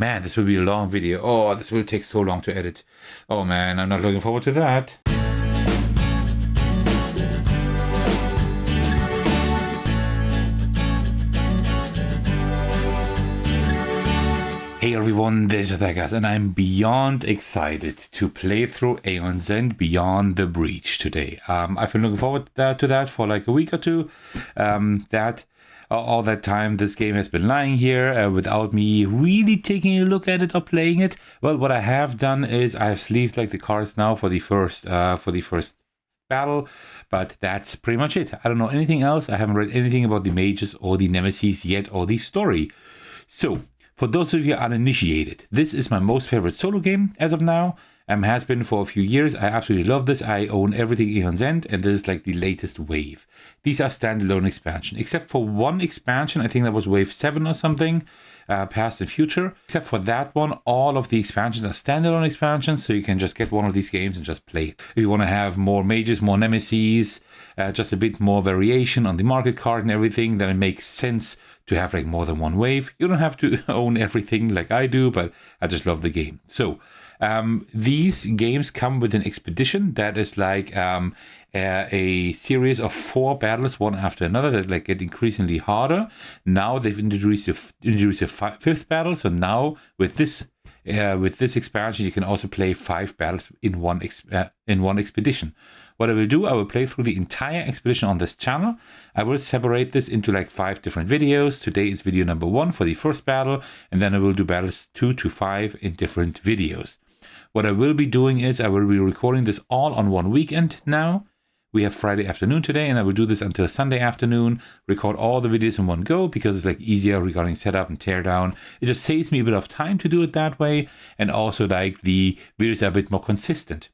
Man, this will be a long video. Oh, this will take so long to edit. Oh man, I'm not looking forward to that. Hey everyone, this is Thecos, and I'm beyond excited to play through Aeon's End Beyond the Breach today. I've been looking forward to that for like a week or two. All that time this game has been lying here without me really taking a look at it or playing it. Well, what I have done is I have sleeved like the cards now for the first battle, but that's pretty much it. I don't know anything else. I haven't read anything about the mages or the nemesis yet or the story. So, for those of you uninitiated, this is my most favorite solo game as of now. Has been for a few years. I absolutely love this. I own everything Aeon's End, and this is like the latest wave. These are standalone expansion, except for one expansion. I think that was wave 7 or something, past and future. Except for that one, all of the expansions are standalone expansions, so you can just get one of these games and just play it. If you want to have more mages, more nemesis, just a bit more variation on the market card and everything, then it makes sense to have like more than one wave. You don't have to own everything like I do, but I just love the game. So these games come with an expedition that is like a series of 4 battles, one after another, that like get increasingly harder. Now they've introduced a 5th battle, so now with this expansion you can also play 5 battles in one expedition. What I will do, I will play through the entire expedition on this channel. I will separate this into like 5 different videos. Today is video number 1 for the first battle, and then I will do battles 2 to 5 in different videos. What I will be doing is I will be recording this all on one weekend now. We have Friday afternoon today, and I will do this until Sunday afternoon, record all the videos in one go, because it's like easier regarding setup and teardown. It just saves me a bit of time to do it that way, and also like the videos are a bit more consistent.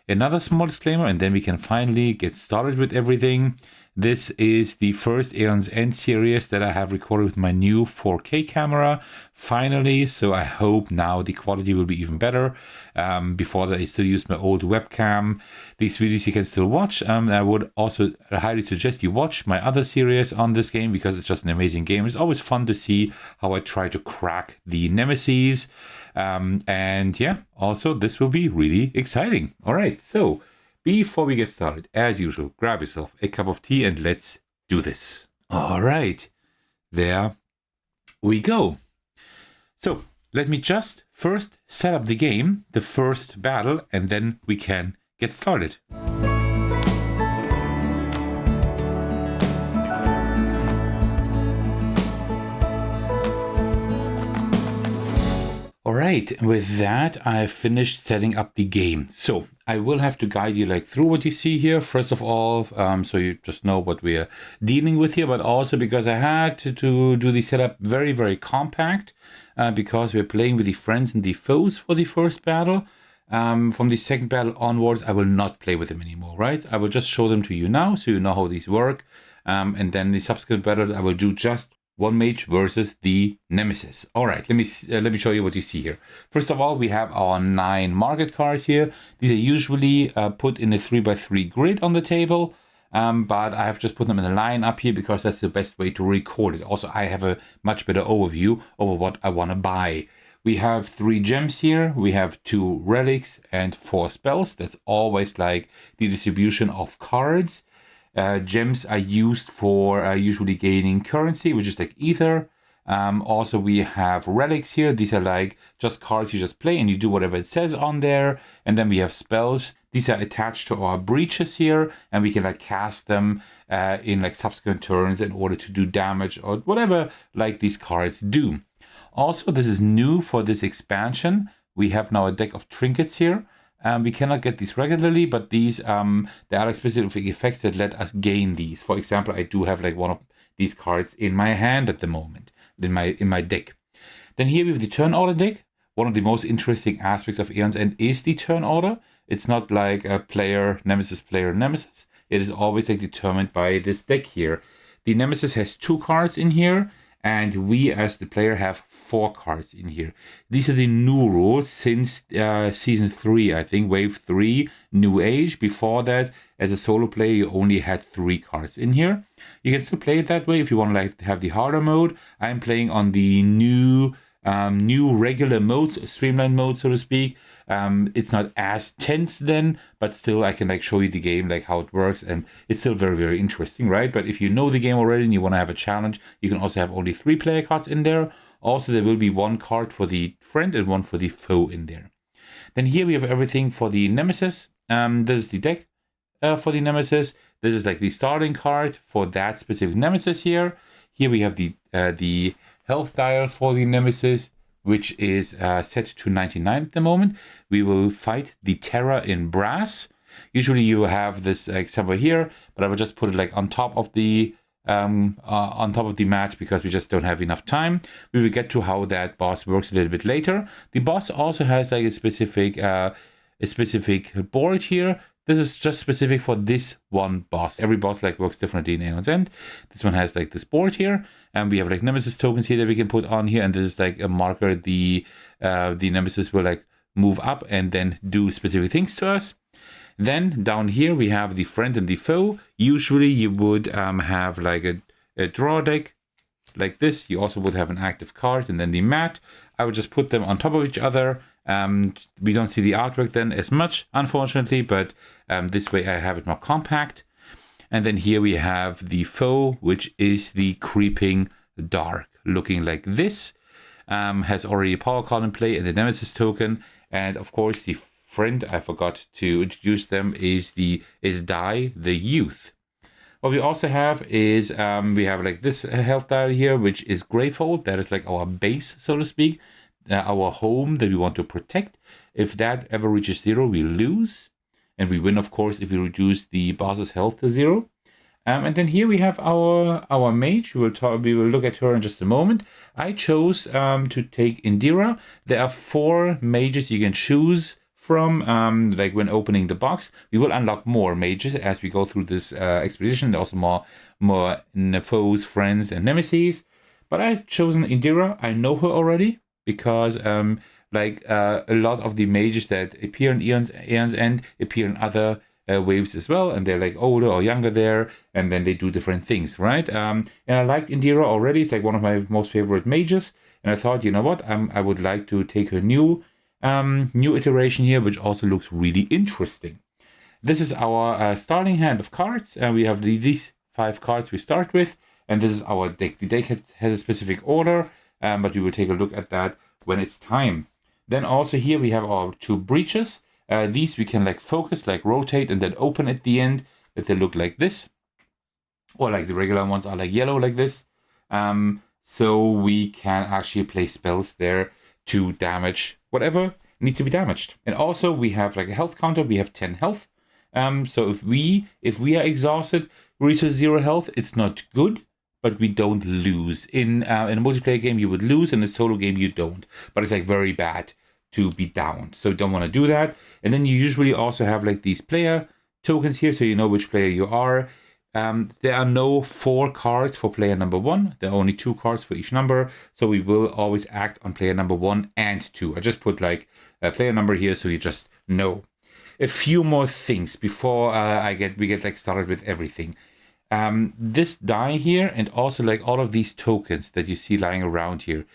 Another small disclaimer, and then we can finally get started with everything. This is the first Aeon's End series that I have recorded with my new 4K camera, finally, so I hope now the quality will be even better. Before that, I still used my old webcam. These videos you can still watch. I would also highly suggest you watch my other series on this game, because it's just an amazing game. It's always fun to see how I try to crack the nemesis. And yeah, also this will be really exciting. All right, so before we get started, as usual, grab yourself a cup of tea and let's do this. All right, there we go. So let me just first set up the game, the first battle, and then we can get started. All right, with that, I've finished setting up the game. So I will have to guide you like through what you see here, first of all, so you just know what we're dealing with here, but also because I had to do the setup very, very compact, because we're playing with the friends and the foes for the first battle. From the second battle onwards, I will not play with them anymore, right? I will just show them to you now, so you know how these work. And then the subsequent battles, I will do just one mage versus the nemesis. All right, let me show you what you see here. First of all, we have our 9 market cards here. These are usually put in a 3x3 grid on the table, but I have just put them in a line up here because that's the best way to record it. Also, I have a much better overview over what I want to buy. We have 3 gems here. We have 2 relics and 4 spells. That's always like the distribution of cards. Gems are used for usually gaining currency, which is like ether. Also, we have relics here. These are like just cards you just play and you do whatever it says on there. And then we have spells. These are attached to our breaches here, and we can like cast them in like subsequent turns in order to do damage or whatever like these cards do. Also, this is new for this expansion. We have now a deck of trinkets here. We cannot get these regularly, but these there are like specific effects that let us gain these. For example, I do have like one of these cards in my hand at the moment, in my deck. Then here we have the turn order deck. One of the most interesting aspects of Aeon's End is the turn order. It's not like a player nemesis. It is always like determined by this deck here. The nemesis has 2 cards in here, and we as the player have 4 cards in here. These are the new rules since season 3, I think, wave 3, New Age. Before that, as a solo player, you only had 3 cards in here. You can still play it that way if you want to like have the harder mode. I'm playing on the new new regular modes, streamlined mode, so to speak. It's not as tense then, but still I can like show you the game, like how it works, and it's still very, very interesting, right? But if you know the game already and you want to have a challenge, you can also have only 3 player cards in there. Also, there will be 1 card for the friend and 1 for the foe in there. Then here we have everything for the Nemesis. This is the deck for the Nemesis. This is like the starting card for that specific Nemesis here. Here we have the health dial for the Nemesis, which is set to 99 at the moment. We will fight the Terra in brass. Usually you have this like somewhere here, but I will just put it like on top of the match because we just don't have enough time. We will get to how that boss works a little bit later. The boss also has like a specific board here. This is just specific for this one boss. Every boss like works differently in Aeon's End. This one has like this board here, and we have like Nemesis tokens here that we can put on here, and this is like a marker. The Nemesis will like move up and then do specific things to us. Then down here we have the friend and the foe. Usually you would have like a draw deck like this. You also would have an active card and then the mat. I would just put them on top of each other. We don't see the artwork then as much, unfortunately, but this way I have it more compact. And then here we have the foe, which is the creeping dark, looking like this. Has already a power card in play and the Nemesis token. And of course the friend, I forgot to introduce them, is Dai, the youth. What we also have is we have like this health dial here, which is Gravehold. That is like our base, so to speak, our home that we want to protect. If that ever reaches 0, we lose, and we win, of course, if we reduce the boss's health to 0. And then here we have our mage. We will look at her in just a moment. I chose to take Indira. There are 4 mages you can choose from, like when opening the box. We will unlock more mages as we go through this expedition. There are also more foes, friends, and nemesis. But I've chosen Indira. I know her already because a lot of the mages that appear in Aeon's End appear in other waves as well, and they're like older or younger there, and then they do different things, right? And I liked Indira already. It's like one of my most favorite mages, and I thought, you know what, I would like to take her new iteration here, which also looks really interesting. This is our starting hand of cards, and we have these 5 cards we start with, and this is our deck. The deck has a specific order, but we will take a look at that when it's time. Then also here we have our 2 breaches. These we can like focus, like rotate, and then open at the end, that they look like this, or like the regular ones are like yellow like this. So we can actually place spells there to damage whatever needs to be damaged. And also we have like a health counter. We have 10 health. So if we are exhausted, reach 0 health, it's not good, but we don't lose. In a multiplayer game you would lose, in a solo game you don't. But it's like very bad to be down, so don't want to do that. And then you usually also have like these player tokens here, so you know which player you are. There are no 4 cards for player number 1. There are only 2 cards for each number, so we will always act on player number 1 and 2. I just put like a player number here so you just know. A few more things before we get like started with everything. This die here, and also like all of these tokens that you see lying around here,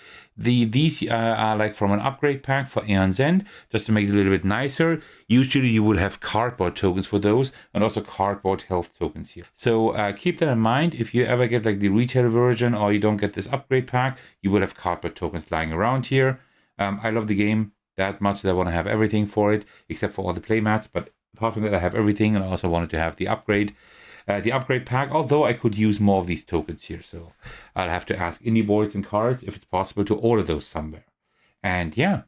these are like from an upgrade pack for Aeon's End, just to make it a little bit nicer. Usually you would have cardboard tokens for those, and also cardboard health tokens here. So keep that in mind. If you ever get like the retail version, or you don't get this upgrade pack, you will have cardboard tokens lying around here. I love the game that much that I want to have everything for it, except for all the playmats. But apart from that, I have everything, and I also wanted to have the upgrade pack, although I could use more of these tokens here. So I'll have to ask indie boards and cards if it's possible to order those somewhere. And yeah,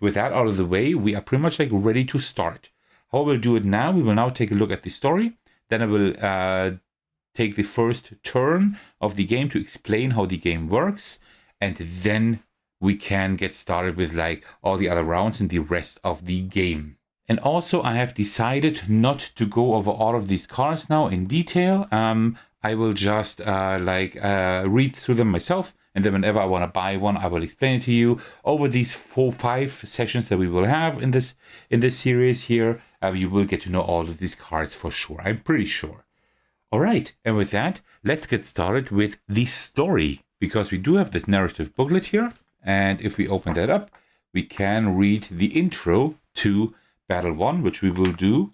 with that out of the way, we are pretty much like ready to start. How we'll do it now, we will now take a look at the story. Then I will take the first turn of the game to explain how the game works. And then we can get started with like all the other rounds and the rest of the game. And also I have decided not to go over all of these cards now in detail. I will just read through them myself, and then whenever I want to buy one, I will explain it to you. Over these 4-5 sessions that we will have in this series here, you will get to know all of these cards for sure. I'm pretty sure. All right, and with that, let's get started with the story, because we do have this narrative booklet here. And if we open that up, we can read the intro to Battle 1, which we will do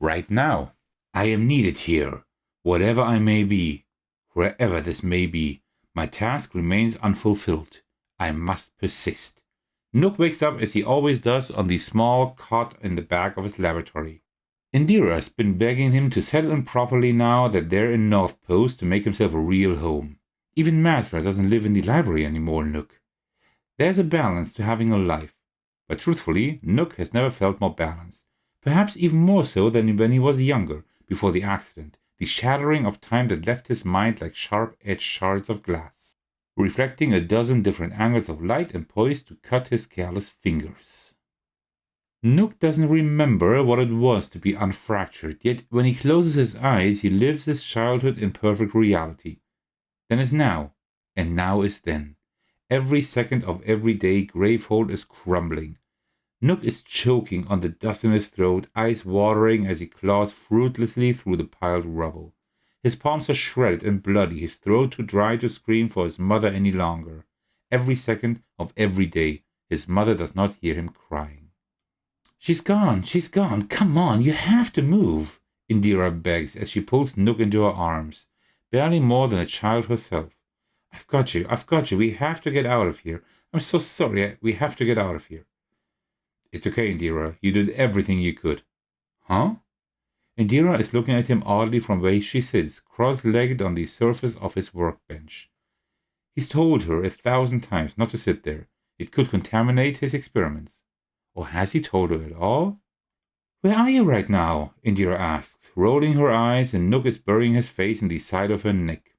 right now. I am needed here, whatever I may be, wherever this may be. My task remains unfulfilled. I must persist. Nook wakes up as he always does on the small cot in the back of his laboratory. Indira's been begging him to settle in properly now that they're in North Post to make himself a real home. Even Masra doesn't live in the library anymore, Nook. There's a balance to having a life. But truthfully, Nook has never felt more balanced. Perhaps even more so than when he was younger, before the accident, the shattering of time that left his mind like sharp-edged shards of glass, reflecting a dozen different angles of light and poised to cut his careless fingers. Nook doesn't remember what it was to be unfractured, yet when he closes his eyes he lives his childhood in perfect reality. Then is now, and now is then. Every second of every day Gravehold is crumbling. Nook is choking on the dust in his throat, eyes watering as he claws fruitlessly through the piled rubble. His palms are shredded and bloody, his throat too dry to scream for his mother any longer. Every second of every day, his mother does not hear him crying. She's gone, come on, you have to move, Indira begs as she pulls Nook into her arms, barely more than a child herself. I've got you, we have to get out of here. I'm so sorry, we have to get out of here. It's okay, Indira, you did everything you could. Huh? Indira is looking at him oddly from where she sits, cross-legged on the surface of his workbench. He's told her 1,000 times not to sit there. It could contaminate his experiments. Or has he told her at all? Where are you right now? Indira asks, rolling her eyes, and Nook is burying his face in the side of her neck.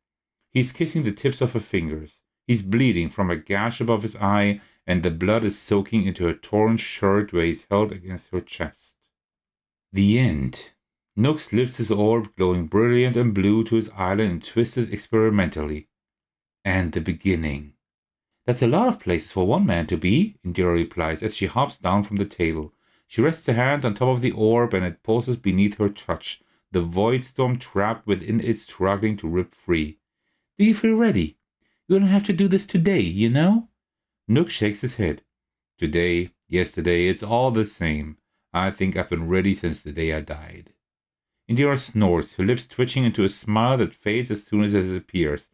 He's kissing the tips of her fingers. He's bleeding from a gash above his eye, and the blood is soaking into her torn shirt where he's held against her chest. The end. Nook lifts his orb, glowing brilliant and blue, to his island and twists it experimentally. And the beginning. That's a lot of places for one man to be, Indira replies as she hops down from the table. She rests a hand on top of the orb and it pulses beneath her touch, the void storm trapped within it struggling to rip free. Do you feel ready? You don't have to do this today, you know? Nook shakes his head. Today, yesterday, it's all the same. I think I've been ready since the day I died. Indira snorts, her lips twitching into a smile that fades as soon as it appears.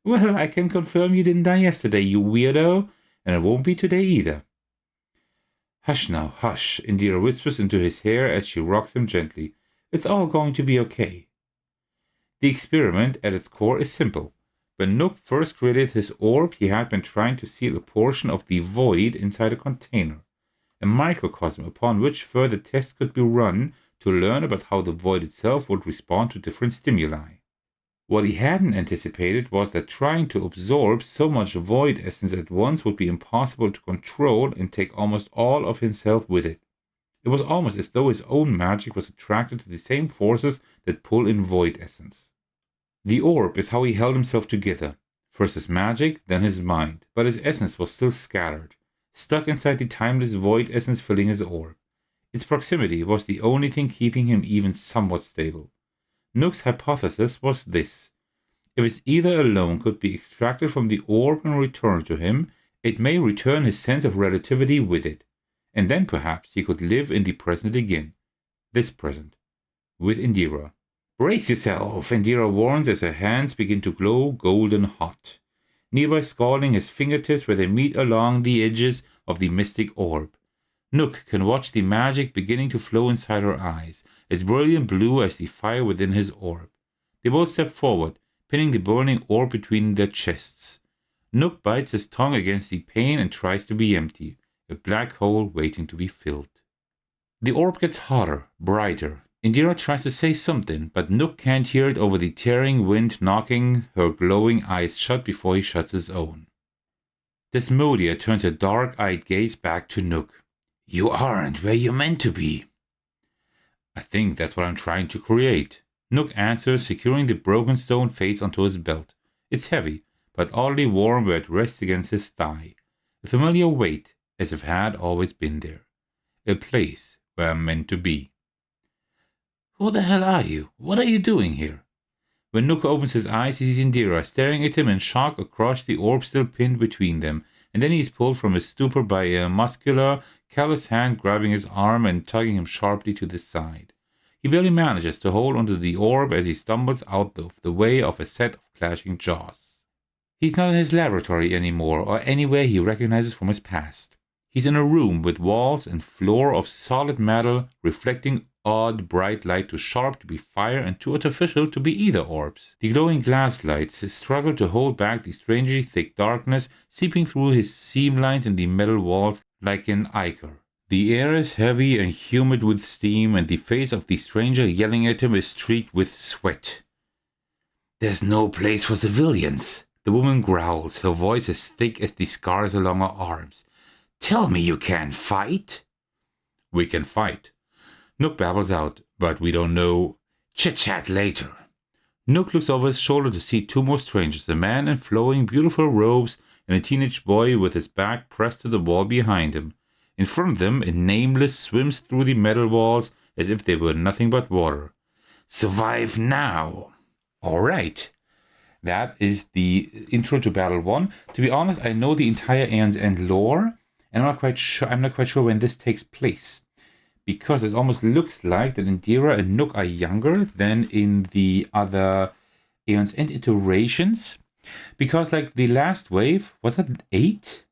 Well, I can confirm you didn't die yesterday, you weirdo, and it won't be today either. Hush now, hush, Indira whispers into his hair as she rocks him gently. It's all going to be okay. The experiment at its core is simple. When Nook first created his orb, he had been trying to seal a portion of the void inside a container, a microcosm upon which further tests could be run to learn about how the void itself would respond to different stimuli. What he hadn't anticipated was that trying to absorb so much void essence at once would be impossible to control and take almost all of himself with it. It was almost as though his own magic was attracted to the same forces that pull in void essence. The orb is how he held himself together. First his magic, then his mind, but his essence was still scattered, stuck inside the timeless void essence filling his orb. Its proximity was the only thing keeping him even somewhat stable. Nook's hypothesis was this. If its ether alone could be extracted from the orb and returned to him, it may return his sense of relativity with it, and then perhaps he could live in the present again. This present. With Indira. Brace yourself, Indira warns as her hands begin to glow golden hot, nearby scalding his fingertips where they meet along the edges of the mystic orb. Nook can watch the magic beginning to flow inside her eyes, as brilliant blue as the fire within his orb. They both step forward, pinning the burning orb between their chests. Nook bites his tongue against the pain and tries to be empty, a black hole waiting to be filled. The orb gets hotter, brighter. Indira tries to say something, but Nook can't hear it over the tearing wind knocking her glowing eyes shut before he shuts his own. Desmodia turns her dark-eyed gaze back to Nook. You aren't where you're meant to be. I think that's what I'm trying to create. Nook answers, securing the broken stone face onto his belt. It's heavy, but oddly warm where it rests against his thigh. A familiar weight, as if it had always been there. A place where I'm meant to be. Who the hell are you? What are you doing here? When Nook opens his eyes, he sees Indira staring at him in shock across the orb still pinned between them, and then he is pulled from his stupor by a muscular, callous hand grabbing his arm and tugging him sharply to the side. He barely manages to hold onto the orb as he stumbles out of the way of a set of clashing jaws. He's not in his laboratory anymore, or anywhere he recognizes from his past. He's in a room with walls and floor of solid metal, reflecting odd bright light, too sharp to be fire and too artificial to be either orbs. The glowing glass lights struggle to hold back the strangely thick darkness seeping through his seam lines in the metal walls like an ichor. The air is heavy and humid with steam, and the face of the stranger yelling at him is streaked with sweat. "There's no place for civilians," the woman growls, her voice as thick as the scars along her arms. "Tell me you can't fight." "We can fight," Nook babbles out, "but we don't know." "Chit-chat later." Nook looks over his shoulder to see two more strangers, a man in flowing, beautiful robes and a teenage boy with his back pressed to the wall behind him. In front of them, a nameless swims through the metal walls as if they were nothing but water. "Survive now." All right. That is the intro to Battle 1. To be honest, I know the entire Aeon's End lore, and I'm not quite sure when this takes place, because it almost looks like that Indira and Nook are younger than in the other Aeon's End iterations. Because like the last wave, was that 8?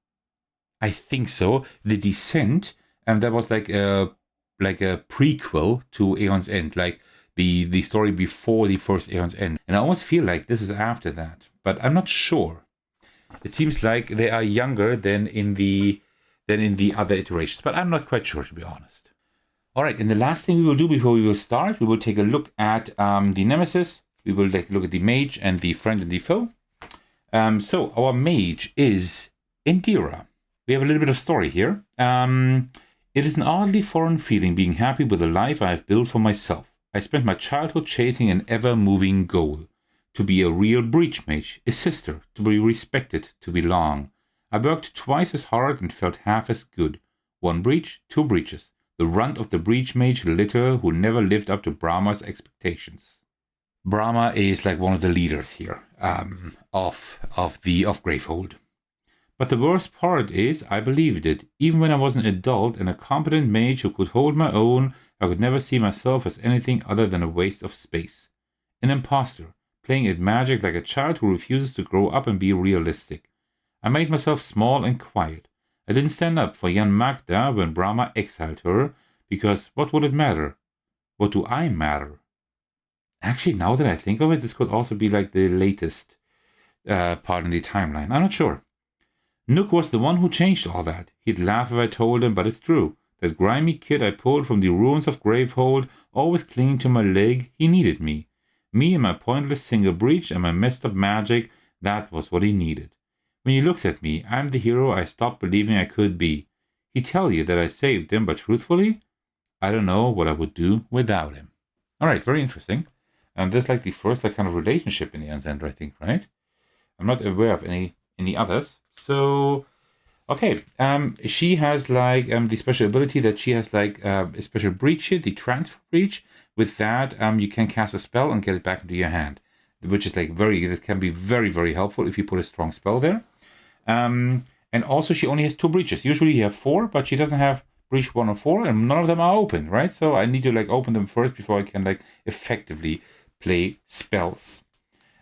I think so. The Descent, and that was like a prequel to Aeon's End, like the story before the first Aeon's End. And I almost feel like this is after that, but I'm not sure. It seems like they are younger than in the other iterations, but I'm not quite sure, to be honest. All right, and the last thing we will do before we will start, we will take a look at the Nemesis. We will take a look at the Mage and the Friend and the Foe. So our Mage is Indira. We have a little bit of story here. It is an oddly foreign feeling being happy with the life I have built for myself. I spent my childhood chasing an ever-moving goal. To be a real breach mage, a sister, to be respected, to belong. I worked twice as hard and felt half as good. 1 breach, 2 breaches. The runt of the breach mage litter who never lived up to Brahma's expectations. Brahma is like one of the leaders here of Gravehold. But the worst part is, I believed it. Even when I was an adult and a competent mage who could hold my own, I could never see myself as anything other than a waste of space. An imposter, playing at magic like a child who refuses to grow up and be realistic. I made myself small and quiet. I didn't stand up for Jan Magda when Brahma exiled her, because what would it matter? What do I matter? Actually, now that I think of it, this could also be like the latest part in the timeline. I'm not sure. Nook was the one who changed all that. He'd laugh if I told him, but it's true. That grimy kid I pulled from the ruins of Gravehold, always clinging to my leg, he needed me. Me and my pointless single breach and my messed up magic, that was what he needed. When he looks at me, I'm the hero I stopped believing I could be. He'd tell you that I saved him, but truthfully, I don't know what I would do without him. Alright, very interesting. This is like the first kind of relationship in the Aeon's End, I think, right? I'm not aware of any others. So, okay, she has like the special ability that she has like a special breach here, the transfer breach. With that, you can cast a spell and get it back into your hand, which is like that can be very, very helpful if you put a strong spell there. And also she only has 2 breaches. Usually you have 4, but she doesn't have breach 1 or 4, and none of them are open, right? So I need to like open them first before I can like effectively play spells.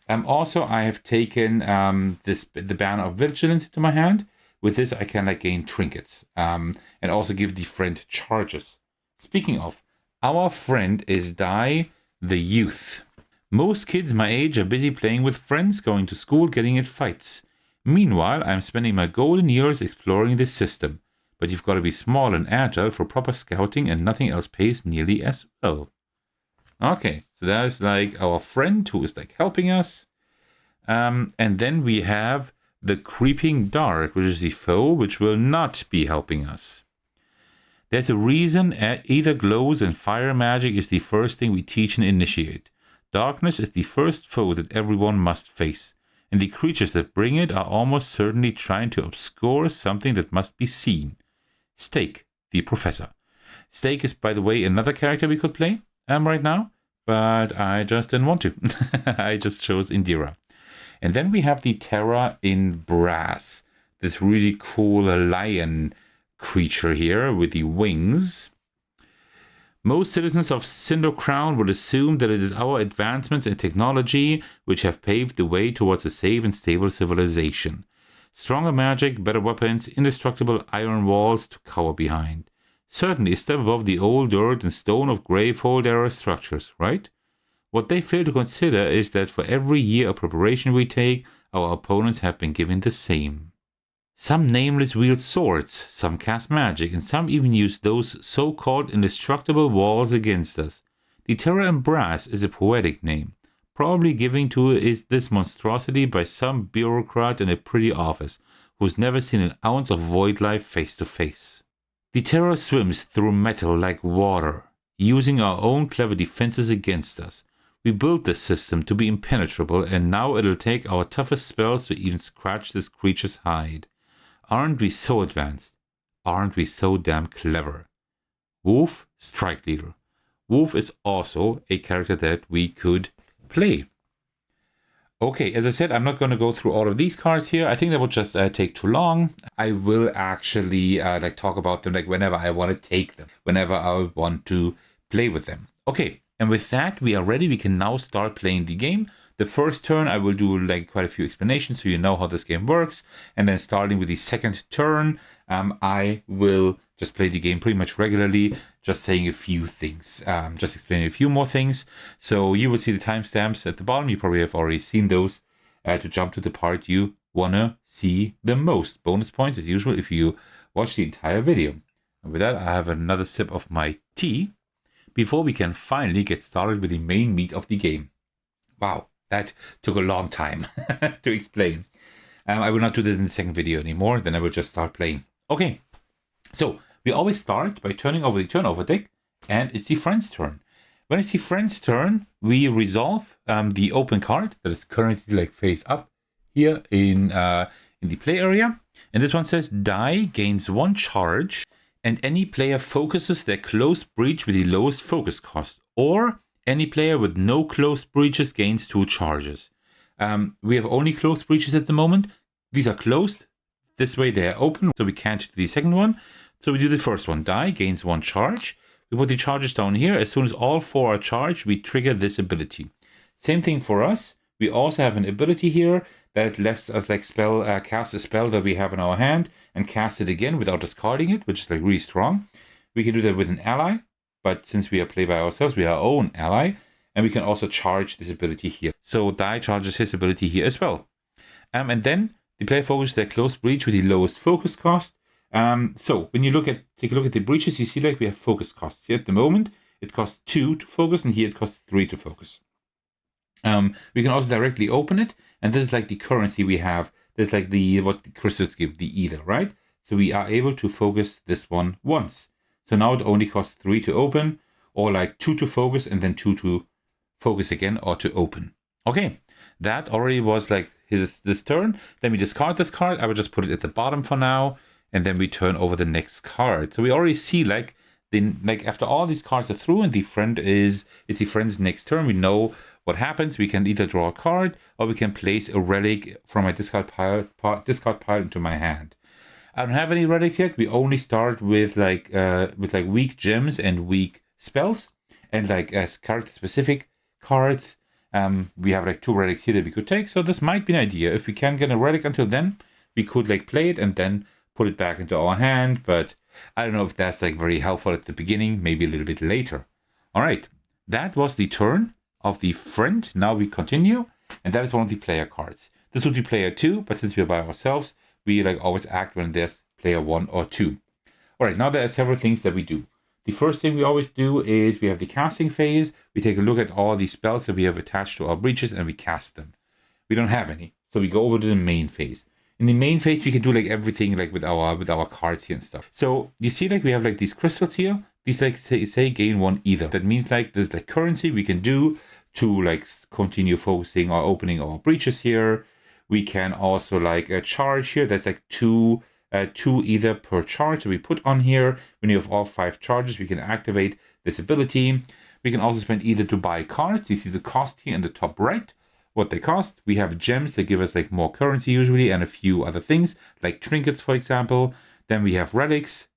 Also, I have taken the Banner of Vigilance into my hand. With this, I can like gain trinkets and also give the friend charges. Speaking of, our friend is Dai, the youth. Most kids my age are busy playing with friends, going to school, getting in fights. Meanwhile, I'm spending my golden years exploring this system. But you've got to be small and agile for proper scouting, and nothing else pays nearly as well. Okay, so that's like our friend who is like helping us. And then we have the Creeping Dark, which is the foe, which will not be helping us. There's a reason either glows and fire magic is the first thing we teach and initiate. Darkness is the first foe that everyone must face, and the creatures that bring it are almost certainly trying to obscure something that must be seen. Stake, the professor. Stake is, by the way, another character we could play right now. but I just didn't want to. I just chose Indira. And then we have the Terra in brass. This really cool lion creature here with the wings. Most citizens of Cinder Crown would assume that it is our advancements in technology which have paved the way towards a safe and stable civilization. Stronger magic, better weapons, indestructible iron walls to cower behind. Certainly a step above the old dirt and stone of Gravehold era structures, right? What they fail to consider is that for every year of preparation we take, our opponents have been given the same. Some nameless wield swords, some cast magic, and some even use those so-called indestructible walls against us. The Terra in brass is a poetic name, probably given to this monstrosity by some bureaucrat in a pretty office, who's never seen an ounce of void life face to face. The Terra swims through metal like water, using our own clever defenses against us. We built this system to be impenetrable, and now it'll take our toughest spells to even scratch this creature's hide. Aren't we so advanced? Aren't we so damn clever? Wolf, Strike Leader. Wolf is also a character that we could play. Okay, as I said, I'm not going to go through all of these cards here. I think that would just take too long. I will actually talk about them whenever I want to take them, whenever I want to play with them. Okay, and with that, we are ready. We can now start playing the game. The first turn, I will do quite a few explanations so you know how this game works. And then starting with the second turn, I will just play the game pretty much regularly, just saying a few things, just explaining a few more things. So you will see the timestamps at the bottom. You probably have already seen those to jump to the part you want to see the most. Bonus points as usual if you watch the entire video. And with that, I have another sip of my tea before we can finally get started with the main meat of the game. Wow. That took a long time to explain. I will not do this in the second video anymore. Then I will just start playing. Okay, so we always start by turning over the turnover deck, and it's the friend's turn. When it's the friend's turn, we resolve the open card that is currently face up here in the play area. And this one says, die gains 1 charge, and any player focuses their close breach with the lowest focus cost, or any player with no closed breaches gains 2 charges. We have only closed breaches at the moment. These are closed. This way they are open, so we can't do the second one. So we do the first one. Die gains 1 charge. We put the charges down here. As soon as all 4 are charged, we trigger this ability. Same thing for us. We also have an ability here that lets us cast a spell that we have in our hand and cast it again without discarding it, which is really strong. We can do that with an ally. But since we are play by ourselves, we are our own ally, and we can also charge this ability here. So Die charges his ability here as well. And then the player focuses their close breach with the lowest focus cost. So when you take a look at the breaches, you see we have focus costs. Here at the moment, it costs 2 to focus, and here it costs 3 to focus. We can also directly open it, and this is the currency we have. This is what the crystals give, the ether, right? So we are able to focus this one once. So now it only costs 3 to open, or 2 to focus, and then 2 to focus again, or to open. Okay, that already was this turn. Then we discard this card. I will just put it at the bottom for now, and then we turn over the next card. So we already see after all these cards are through, and it's the friend's next turn. We know what happens. We can either draw a card, or we can place a relic from my discard pile into my hand. I don't have any relics yet. We only start with weak gems and weak spells, and as character specific cards. We have 2 relics here that we could take. So this might be an idea. If we can get a relic until then, we could play it and then put it back into our hand. But I don't know if that's very helpful at the beginning. Maybe a little bit later. All right, that was the turn of the friend. Now we continue, and that is one of the player cards. This would be player 2, but since we're by ourselves, we always act when there's player 1 or 2. All right, now there are several things that we do. The first thing we always do is we have the casting phase. We take a look at all the spells that we have attached to our breaches, and we cast them. We don't have any, so we go over to the main phase. In the main phase, we can do everything with our cards here and stuff. So you see we have these crystals here. These say gain 1 ether. That means there's currency we can do to continue focusing or opening our breaches here. We can also a charge here. That's 2 ether per charge that we put on here. When you have all 5 charges, we can activate this ability. We can also spend either to buy cards. You see the cost here in the top right, what they cost. We have gems that give us like more currency usually, and a few other things like trinkets, for example. Then we have relics.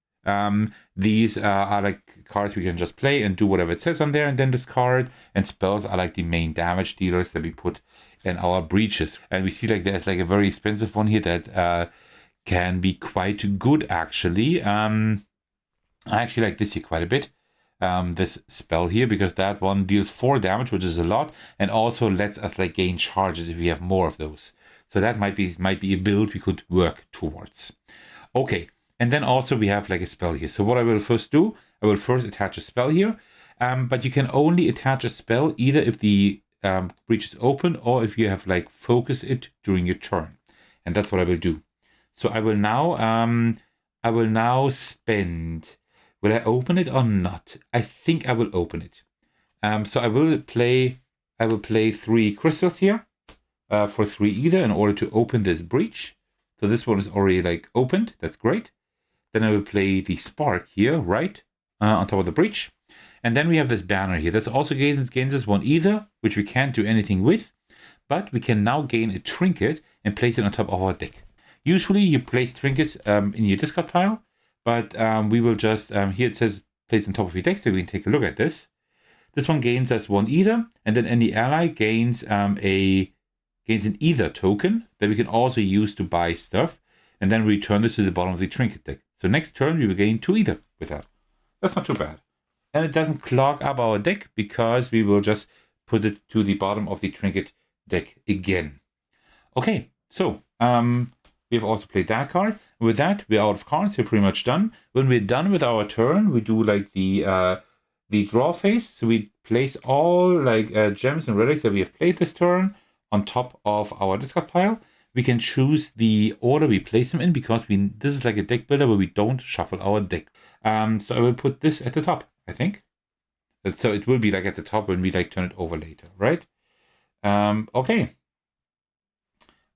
These are like cards we can just play and do whatever it says on there and then discard. And spells are like the main damage dealers that we put in our breaches. And we see like there's like a very expensive one here that can be quite good actually. I actually like this here quite a bit. This spell here, because that one deals 4 damage, which is a lot, and also lets us like gain charges if we have more of those. So that might be a build we could work towards. Okay, and then also we have like a spell here. So what I will first do, I will first attach a spell here, but you can only attach a spell either if the breach is open or if you have like focused it during your turn, and that's what I will do. So I will now spend. Will I open it or not? I think I will open it. So I will play 3 crystals here for 3 either in order to open this breach. So this one is already like opened. That's great. Then I will play the spark here, right, on top of the breach. And then we have this banner here. That's also gains us 1 ether, which we can't do anything with. But we can now gain a trinket and place it on top of our deck. Usually you place trinkets in your discard pile. But we will just, here it says place on top of your deck, so we can take a look at this. This one gains us 1 ether, and then any ally gains an ether token that we can also use to buy stuff, and then return this to the bottom of the trinket deck. So next turn we will gain 2 ether with that. That's not too bad. And it doesn't clog up our deck because we will just put it to the bottom of the trinket deck again. Okay, so we have also played that card. With that, we're out of cards. We're pretty much done. When we're done with our turn, we do like the draw phase. So we place all like gems and relics that we have played this turn on top of our discard pile. We can choose the order we place them in because this is like a deck builder where we don't shuffle our deck. So I will put this at the top, I think. So it will be like at the top when we like turn it over later, right? Okay.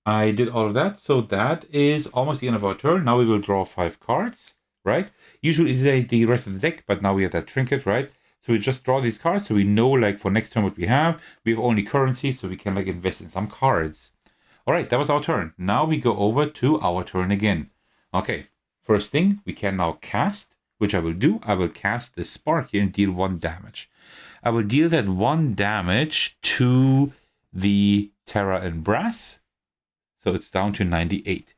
I did all of that, so that is almost the end of our turn. Now we will draw 5 cards, right? Usually it's the rest of the deck, but now we have that trinket, right? So we just draw these cards, so we know like for next turn what we have. We have only currency, so we can like invest in some cards. All right, that was our turn. Now we go over to our turn again. Okay, first thing, we can now cast, which I will do. I will cast the spark here and deal 1 damage. I will deal that 1 damage to the Terra and Brass. So it's down to 98.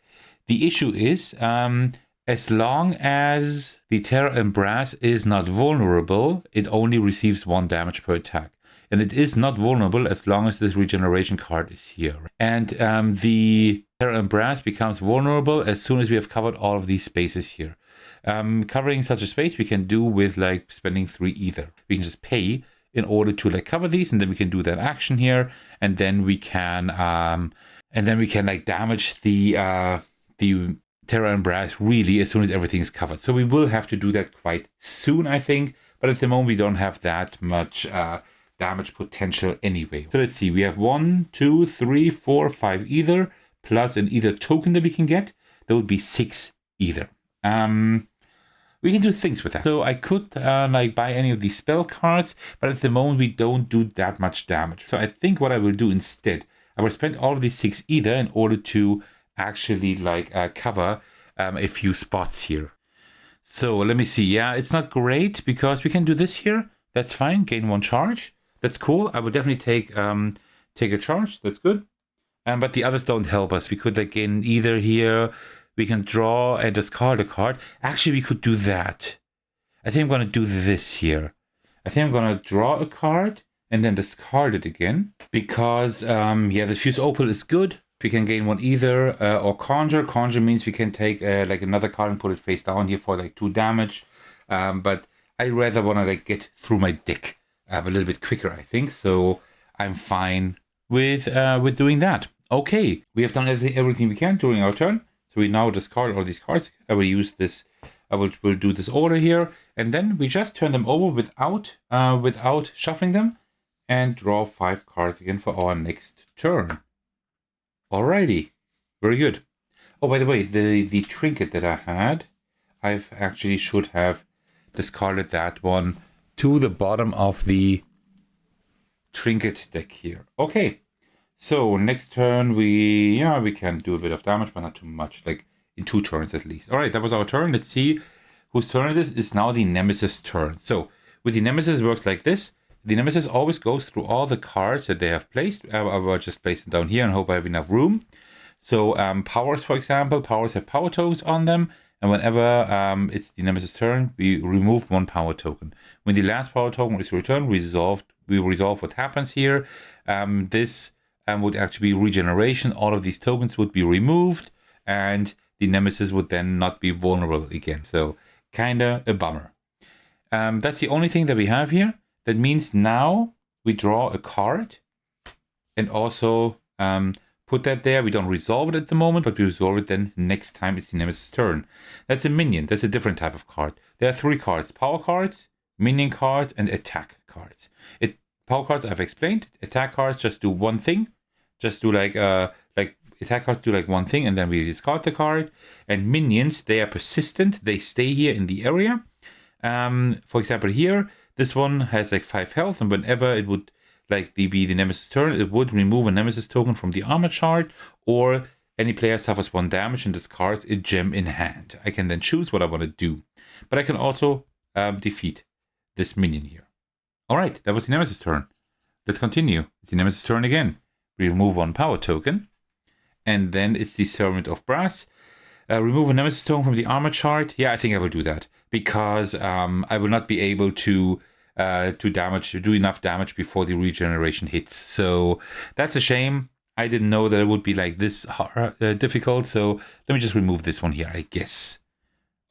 The issue is, as long as the Terra and Brass is not vulnerable, it only receives 1 damage per attack. And it is not vulnerable as long as this regeneration card is here. And the Terra and Brass becomes vulnerable as soon as we have covered all of these spaces here. Covering such a space we can do with like spending 3 ether. We can just pay in order to like cover these, and then we can do that action here, and then we can like damage the Terra and Brass really as soon as everything is covered. So we will have to do that quite soon, I think. But at the moment we don't have that much damage potential anyway. So let's see. We have 1, 2, 3, 4, 5 ether plus an ether token that we can get. That would be 6 ether. We can do things with that. So I could like buy any of these spell cards, but at the moment we don't do that much damage. So I think what I will do instead, I will spend all of these 6 ether in order to actually like cover a few spots here. So let me see. Yeah, it's not great because we can do this here. That's fine. Gain 1 charge. That's cool. I would definitely take a charge. That's good. But the others don't help us. We could like gain either here. We can draw and discard a card. Actually, we could do that. I think I'm going to do this here. I think I'm going to draw a card and then discard it again. Because, yeah, the Fuse Opal is good. We can gain 1 either or Conjure. Conjure means we can take like another card and put it face down here for like 2 damage. But I rather want to like get through my deck a little bit quicker, I think. So I'm fine with doing that. Okay, we have done everything we can during our turn. So we now discard all these cards. I will use this. I will do this order here, and then we just turn them over without shuffling them, and draw 5 cards again for our next turn. Alrighty, very good. Oh, by the way, the trinket that I had, I've actually should have discarded that one to the bottom of the trinket deck here. Okay, so next turn we can do a bit of damage, but not too much, like in 2 turns at least. All right, that was our turn. Let's see whose turn it is. It's now the Nemesis turn. So with the Nemesis, it works like this. The Nemesis always goes through all the cards that they have placed. I will just place them down here and hope I have enough room. So powers, for example, powers have power tokens on them. And whenever it's the Nemesis turn, we remove 1 power token. When the last power token is returned, we resolve what happens here. This would actually be regeneration. All of these tokens would be removed, and the Nemesis would then not be vulnerable again. So kinda a bummer. That's the only thing that we have here. That means now we draw a card and also put that there. We don't resolve it at the moment, but we resolve it then next time it's the Nemesis turn. That's a minion. That's a different type of card. There are 3 cards: power cards, minion cards, and attack cards. Power cards I've explained. Attack cards just do one thing. Just do like attack cards do like one thing, and then we discard the card. And minions, they are persistent. They stay here in the area. For example, here, this one has like 5 health, and whenever it would be the Nemesis turn, it would remove a Nemesis token from the armor chart, or any player suffers 1 damage and discards a gem in hand. I can then choose what I want to do, but I can also defeat this minion here. All right, that was the Nemesis turn. Let's continue. It's the Nemesis turn again. We remove 1 power token, and then it's the Servant of Brass. Remove a Nemesis token from the armor chart. Yeah, I think I will do that, because I will not be able to do enough damage before the regeneration hits. So that's a shame. I didn't know that it would be like this difficult. So let me just remove this one here, I guess.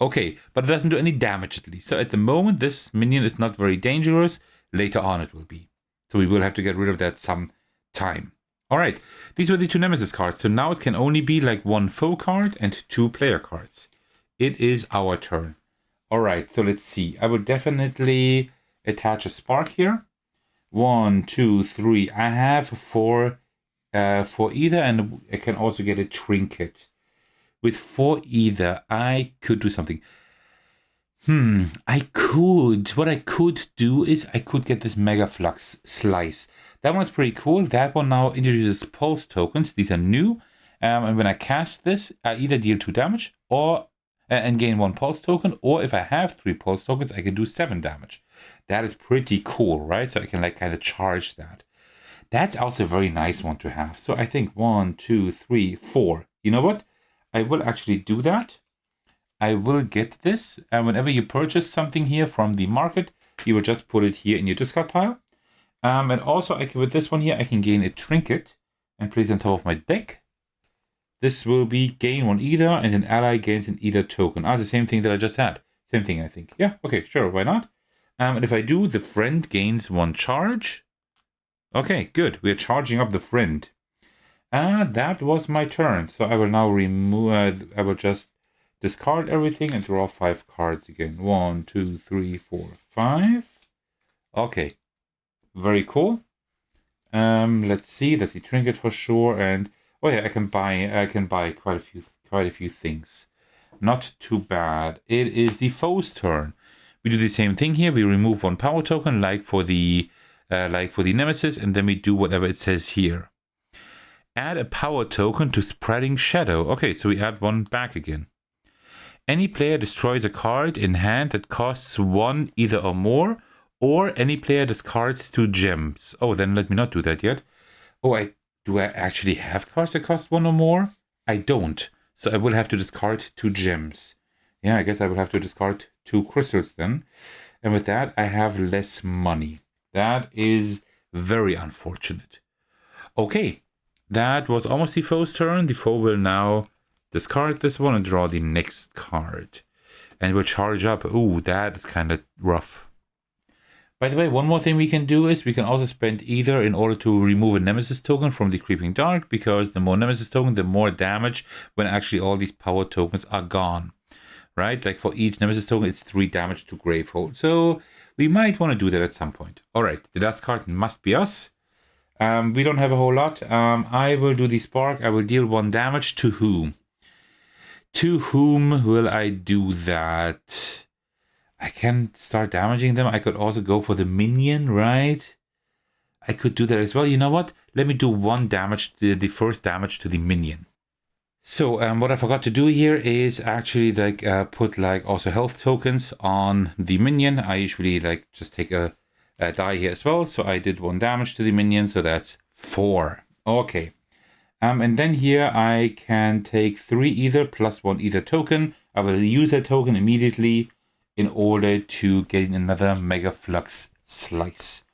Okay, but it doesn't do any damage at least. So at the moment, this minion is not very dangerous. Later on, it will be. So we will have to get rid of that some time. All right, these were the 2 Nemesis cards. So now it can only be like 1 foe card and 2 player cards. It is our turn. All right, so let's see. I will definitely attach a spark here. 1, 2, 3. I have 4 for either, and I can also get a trinket. With 4 either, I could do something. What I could do is I could get this Mega Flux Slice. That one's pretty cool. That one now introduces pulse tokens. These are new. And when I cast this, I either deal 2 damage or and gain 1 pulse token, or if I have 3 pulse tokens, I can do 7 damage. That is pretty cool, right? So I can like kind of charge that. That's also a very nice one to have. So I think 1, 2, 3, 4. You know what? I will actually do that. I will get this. And whenever you purchase something here from the market, you will just put it here in your discard pile. And also with this one here, I can gain a trinket and place it on top of my deck. This will be gain 1 either, and an ally gains an either token. The same thing that I just had. Same thing, I think. Yeah, okay, sure, why not? And if I do, the friend gains 1 charge. Okay, good. We are charging up the friend. That was my turn. So I will now remove. I will just discard everything and draw 5 cards again. 1, 2, 3, 4, 5. Okay, very cool. Let's see. That's the trinket for sure. And oh yeah, I can buy quite a few things. Not too bad. It is the foe's turn. We do the same thing here. We remove 1 power token, like for the Nemesis, and then we do whatever it says here. Add a power token to Spreading Shadow. Okay, so we add 1 back again. Any player destroys a card in hand that costs 1 either or more, or any player discards 2 gems. Oh, then let me not do that yet. Oh, do I actually have cards that cost 1 or more? I don't. So I will have to discard 2 gems. Yeah, I guess I will have to discard 2 crystals then. And with that, I have less money. That is very unfortunate. Okay, that was almost the foe's turn. The foe will now discard this one and draw the next card. And we'll charge up. Ooh, that is kind of rough. By the way, one more thing we can do is we can also spend either in order to remove a Nemesis token from the Creeping Dark, because the more Nemesis token, the more damage when actually all these power tokens are gone. Right? Like for each Nemesis token, it's 3 damage to Gravehold. So we might want to do that at some point. All right, the last card must be us. We don't have a whole lot. I will do the Spark. I will deal 1 damage to whom? To whom will I do that? I can start damaging them. I could also go for the minion, right? I could do that as well. You know what? Let me do 1 damage, the first damage to the minion. So what I forgot to do here is actually like put like also health tokens on the minion. I usually like just take a die here as well. So I did 1 damage to the minion. So that's 4. Okay. And then here I can take 3 ether plus 1 ether token. I will use that token immediately in order to gain another Mega Flux Slice.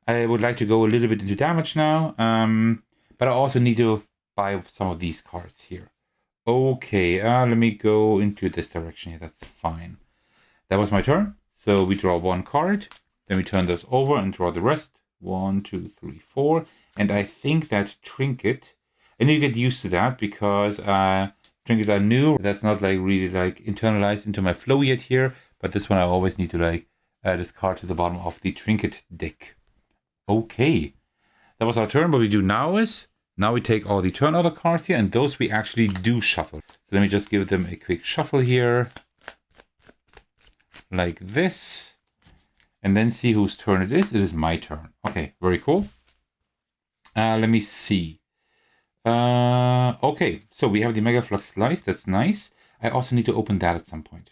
I would like to go a little bit into damage now, but I also need to buy some of these cards here. Okay, let me go into this direction here. That's fine. That was my turn. So we draw 1 card, then we turn this over and draw the rest. 1, 2, 3, 4. And I think that Trinket, I need to get used to that because trinkets are new. That's not like really like internalized into my flow yet here, but this one I always need to like discard to the bottom of the trinket deck. Okay, that was our turn. What we do now is, now we take all the turn order cards here, and those we actually do shuffle. So let me just give them a quick shuffle here, like this, and then see whose turn it is. It is my turn. Okay, very cool. Let me see. Okay, so we have the Mega Flux Slice. That's nice. I also need to open that at some point.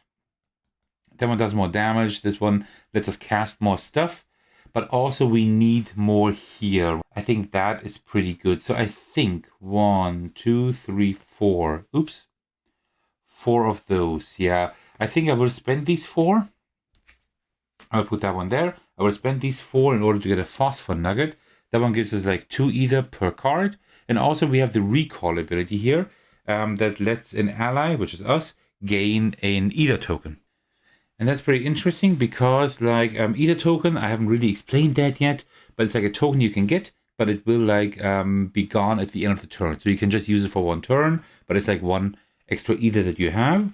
That one does more damage. This one lets us cast more stuff. But also we need more here. I think that is pretty good. So I think 1, 2, 3, 4. Oops. 4 of those. Yeah. I think I will spend these 4. I'll put that one there. I will spend these 4 in order to get a Phosphor Nugget. That one gives us like 2 ether per card. And also we have the recall ability here that lets an ally, which is us, gain an ether token. And that's pretty interesting because like ether token, I haven't really explained that yet, but it's like a token you can get, but it will like be gone at the end of the turn. So you can just use it for 1 turn, but it's like 1 extra ether that you have.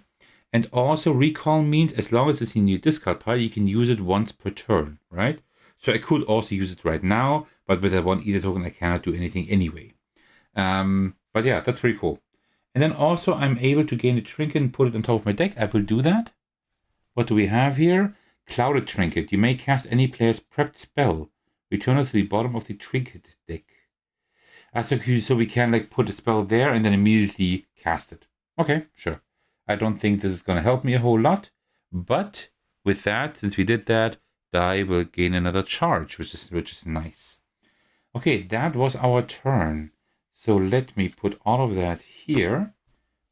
And also recall means as long as it's in your discard pile, you can use it once per turn, right? So I could also use it right now, but with that 1 ether token, I cannot do anything anyway. But yeah, that's pretty cool. And then also I'm able to gain a trinket and put it on top of my deck. I will do that. What do we have here? Clouded Trinket. You may cast any player's prepped spell. Return it to the bottom of the trinket deck. So we can like put a spell there and then immediately cast it. Okay, sure. I don't think this is going to help me a whole lot. But with that, since we did that, die will gain another charge, which is nice. Okay, that was our turn. So let me put all of that here.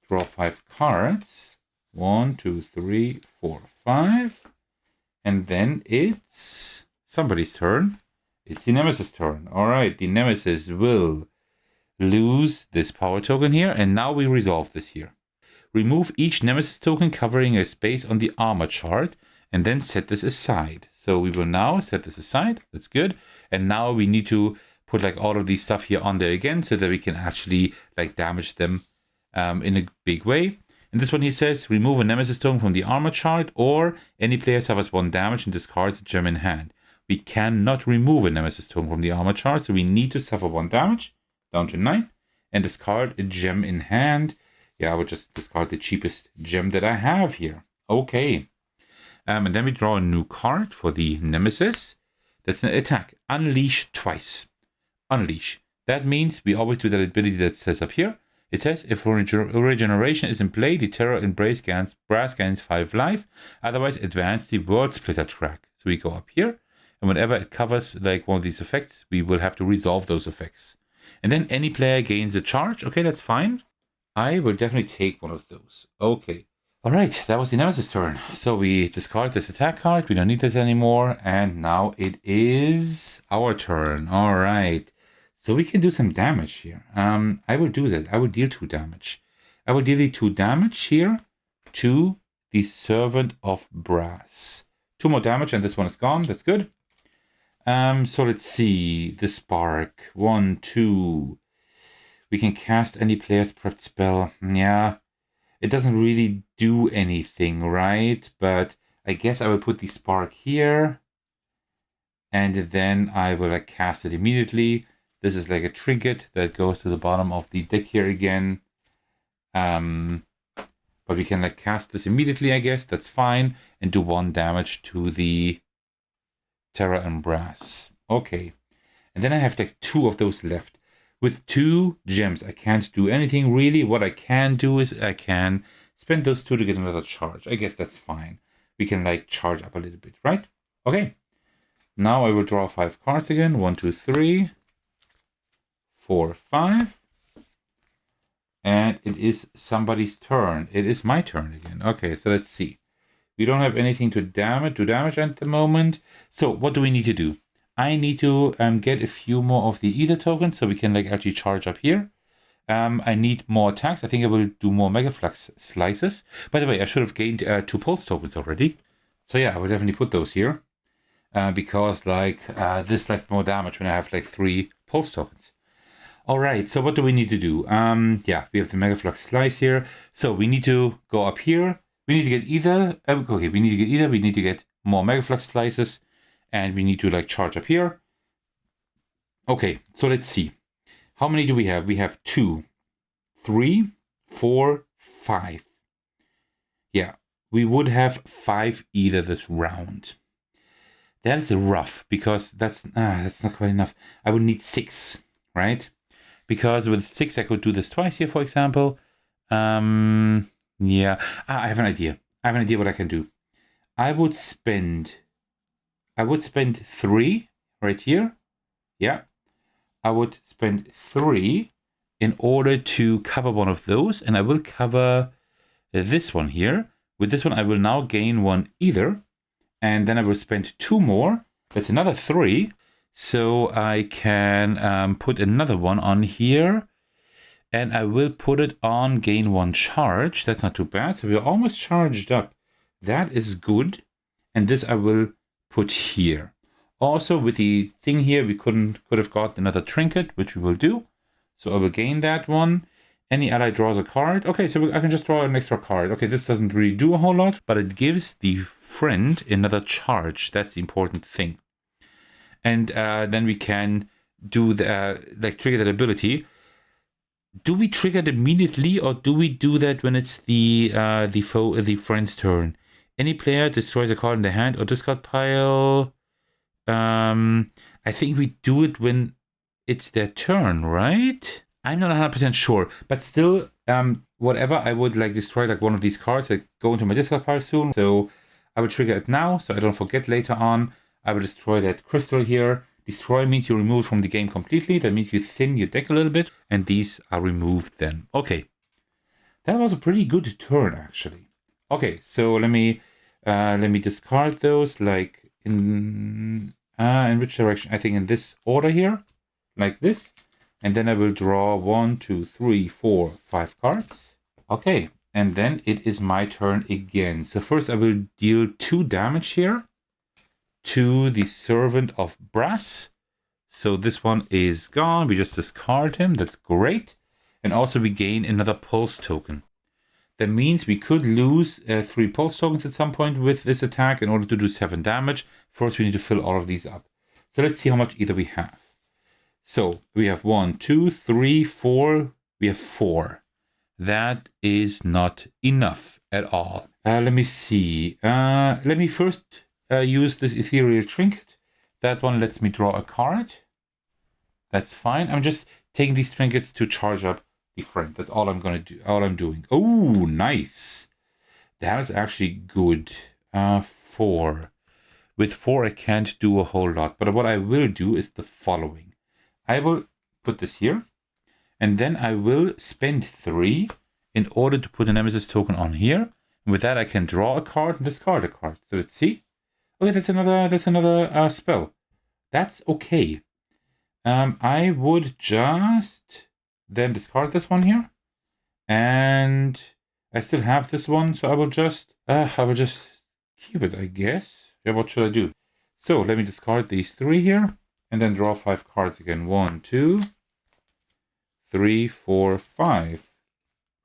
Draw 5 cards. 1, 2, 3, 4, 5. And then it's somebody's turn. It's the Nemesis turn. All right, the Nemesis will lose this power token here. And now we resolve this here. Remove each Nemesis token covering a space on the armor chart. And then set this aside. So we will now set this aside. That's good. And now we need to put like all of these stuff here on there again so that we can actually like damage them in a big way. And this one he says, remove a Nemesis token from the armor chart, or any player suffers 1 damage and discards a gem in hand. We cannot remove a Nemesis token from the armor chart, so we need to suffer 1 damage, down to 9, and discard a gem in hand. Yeah, I would just discard the cheapest gem that I have here. Okay. And then we draw a new card for the Nemesis. That's an attack. Unleash twice. Unleash. That means we always do that ability that says up here. It says, if regeneration is in play, the Terror Embrace Brass gains 5 life. Otherwise, advance the World Splitter track. So we go up here, and whenever it covers like one of these effects, we will have to resolve those effects. And then any player gains a charge. Okay, that's fine. I will definitely take one of those. Okay. All right, that was the Nemesis turn. So we discard this attack card. We don't need this anymore. And now it is our turn. All right. So we can do some damage here. I will do that. I will deal 2 damage. I will deal the 2 damage here to the Servant of Brass. 2 more damage and this one is gone. That's good. So let's see. The Spark. 1, 2. We can cast any player's prepped spell. Yeah. It doesn't really do anything, right? But I guess I will put the Spark here. And then I will cast it immediately. This is like a trinket that goes to the bottom of the deck here again. But But we can like cast this immediately, I guess. That's fine. And do 1 damage to the Terra and Brass. Okay. And then I have like 2 of those left. With 2 gems, I can't do anything really. What I can do is I can spend those 2 to get another charge. I guess that's fine. We can like charge up a little bit, right? Okay. Now I will draw 5 cards again. 1, 2, 3, 4, 5. And it is somebody's turn. It is my turn again. Okay, so let's see. We don't have anything to do damage at the moment. So what do we need to do? I need to get a few more of the ether tokens so we can like actually charge up here. I need more attacks. I think I will do more Mega Flux slices. By the way, I should have gained 2 pulse tokens already. So yeah, I will definitely put those here. Because like this does more damage when I have like 3 pulse tokens. All right, so what do we need to do? Yeah, we have the Mega Flux slice here. So we need to go up here. We need to get either. Okay, we need to get either. We need to get more Mega Flux slices. And we need to like charge up here. Okay, so let's see. How many do we have? We have 2, 3, 4, 5. Yeah, we would have 5 either this round. That is rough because that's not quite enough. I would need 6, right? Because with 6 I could do this twice here, for example. Yeah, I have an idea. I have an idea what I can do. I would spend 3 right here. Yeah. I would spend 3 in order to cover one of those. And I will cover this one here. With this one, I will now gain 1 either. And then I will spend 2 more. That's another 3. So I can put another one on here. And I will put it on gain 1 charge. That's not too bad. So we're almost charged up. That is good. And this I will put here. Also with the thing here, we could have got another trinket, which we will do. So I will gain that one. Any ally draws a card. Okay, so I can just draw an extra card. Okay, this doesn't really do a whole lot, but it gives the friend another charge. That's the important thing. And then we can do the like trigger that ability. Do we trigger it immediately, or do we do that when it's the friend's turn? Any player destroys a card in their hand or discard pile. I think we do it when it's their turn, right? I'm not 100% sure, but still, whatever, I would like destroy like one of these cards that go into my discard pile soon. So I will trigger it now, so I don't forget later on. I will destroy that crystal here. Destroy means you remove from the game completely. That means you thin your deck a little bit, and these are removed then. Okay, that was a pretty good turn actually. Okay, so let me discard those like in which direction? I think in this order here, like this. And then I will draw 1, 2, 3, 4, 5 cards. Okay, and then it is my turn again. So first I will deal 2 damage here to the Servant of Brass. So this one is gone. We just discard him. That's great. And also we gain another pulse token. That means we could lose 3 pulse tokens at some point with this attack in order to do 7 damage. First we need to fill all of these up. So let's see how much either we have. So we have 1, 2, 3, 4. We have 4. That is not enough at all. Let me see. Let me first use this ethereal trinket. That one lets me draw a card. That's fine. I'm just taking these trinkets to charge up the friend. That's all I'm gonna do. All I'm doing. Oh, nice. That is actually good. 4. With 4, I can't do a whole lot. But what I will do is the following. I will put this here, and then I will spend 3 in order to put a Nemesis token on here. And with that, I can draw a card and discard a card. So let's see. Okay, that's another spell. That's okay. I would just then discard this one here, and I still have this one, so I will just keep it, I guess. Yeah, what should I do? So let me discard these 3 here. And then draw 5 cards again. 1, 2, 3, 4, 5.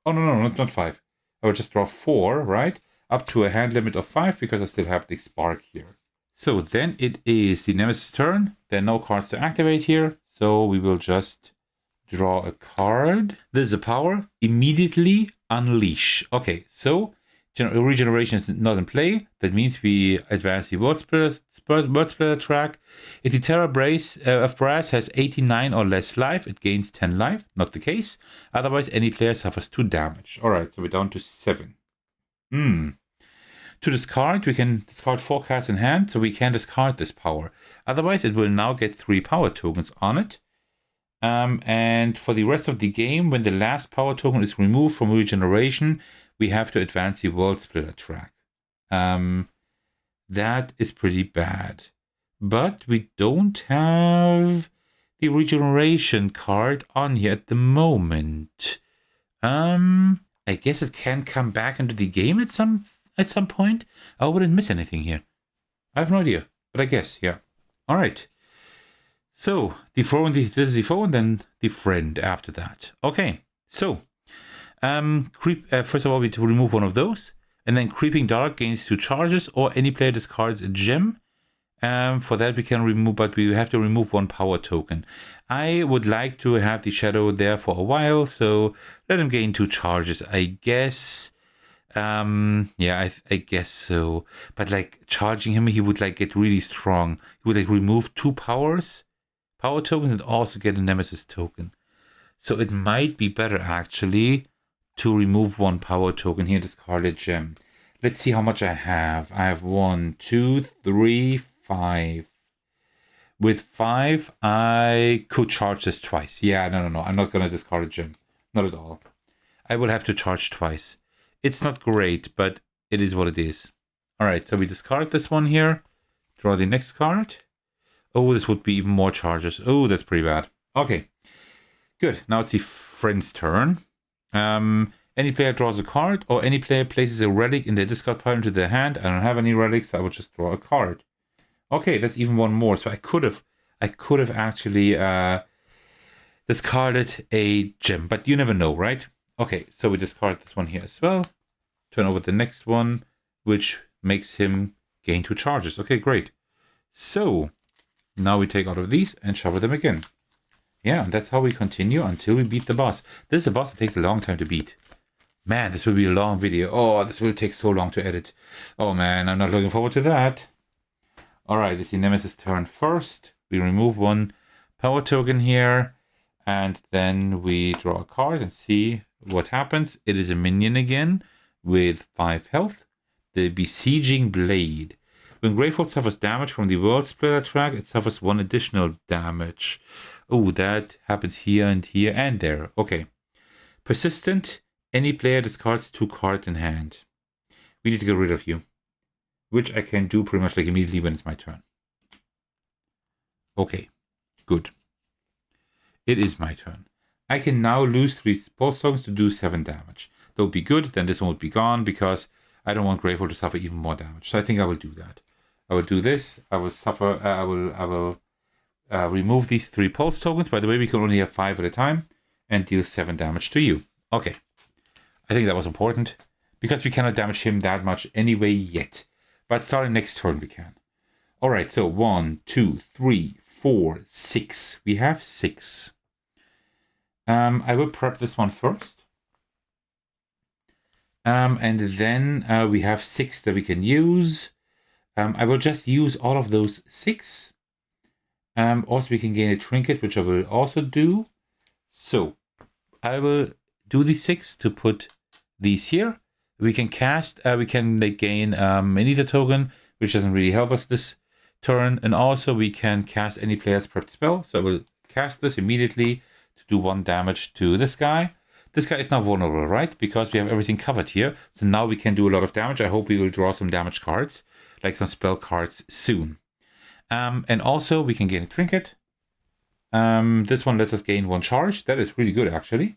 Oh, no, not 5. I will just draw 4, right? Up to a hand limit of 5 because I still have the spark here. So then it is the Nemesis turn. There are no cards to activate here. So we will just draw a card. This is a power. Immediately Unleash. Okay, so regeneration is not in play. That means we advance the World Splitter track. If the Terra Brace of Brass has 89 or less life, it gains 10 life. Not the case. Otherwise, any player suffers 2 damage. Alright, so we're down to 7. To discard, we can discard 4 cards in hand, so we can discard this power. Otherwise, it will now get 3 power tokens on it. And for the rest of the game, when the last power token is removed from regeneration, we have to advance the World Splitter track. That is pretty bad. But we don't have the regeneration card on here at the moment. I guess it can come back into the game at some point. I wouldn't miss anything here. I have no idea, but I guess, yeah. All right. So, this is the foe, and then the friend after that. Okay, so, first of all, we need to remove one of those, and then Creeping Dark gains 2 charges, or any player discards a gem. For that we can remove, but we have to remove 1 power token. I would like to have the Shadow there for a while, so let him gain 2 charges, I guess. Yeah, I guess so. But like charging him, he would like get really strong. He would like remove 2 power tokens and also get a Nemesis token. So it might be better actually to remove 1 power token here, discard a gem. Let's see how much I have. I have 1, 2, 3, 5. With 5, I could charge this twice. Yeah, no. I'm not going to discard a gem. Not at all. I will have to charge twice. It's not great, but it is what it is. All right, so we discard this one here. Draw the next card. Oh, this would be even more charges. Oh, that's pretty bad. Okay, good. Now it's the friend's turn. Any player draws a card, or any player places a relic in their discard pile into their hand. I don't have any relics, so I will just draw a card. Okay, that's even one more. So I could have actually discarded a gem, but you never know, right? Okay, so we discard this one here as well. Turn over the next one, which makes him gain 2 charges. Okay, great. So now we take out of these and shuffle them again. Yeah, and that's how we continue until we beat the boss. This is a boss that takes a long time to beat. Man, this will be a long video. Oh, this will take so long to edit. Oh man, I'm not looking forward to that. Alright, it's the Nemesis turn first. We remove 1 power token here. And then we draw a card and see what happens. It is a minion again with 5 health. The Besieging Blade. When Gravehold suffers damage from the World Splitter track, it suffers 1 additional damage. Oh, that happens here and there. Okay. Persistent. Any player discards 2 cards in hand. We need to get rid of you. Which I can do pretty much like immediately when it's my turn. Okay. Good. It is my turn. I can now lose 3 pulse tokens to do 7 damage. That would be good. Then this one would be gone because I don't want Gravehold to suffer even more damage. So I think I will do that. I will do this. I will suffer. I will remove these 3 pulse tokens. By the way, we can only have 5 at a time and deal 7 damage to you. Okay. I think that was important because we cannot damage him that much anyway yet. But starting next turn we can. All right. So 1, 2, 3, 4, 6. We have 6. I will prep this one first. And then we have 6 that we can use. I will just use all of those 6. Also, we can gain a trinket, which I will also do. So, I will do the 6 to put these here. We can cast, we can gain an ether token, which doesn't really help us this turn. And also, we can cast any player's prepped spell. So, I will cast this immediately to do 1 damage to this guy. This guy is now vulnerable, right? Because we have everything covered here. So now we can do a lot of damage. I hope we will draw some damage cards, like some spell cards soon. And also we can gain a trinket. This one lets us gain 1 charge. That is really good, actually.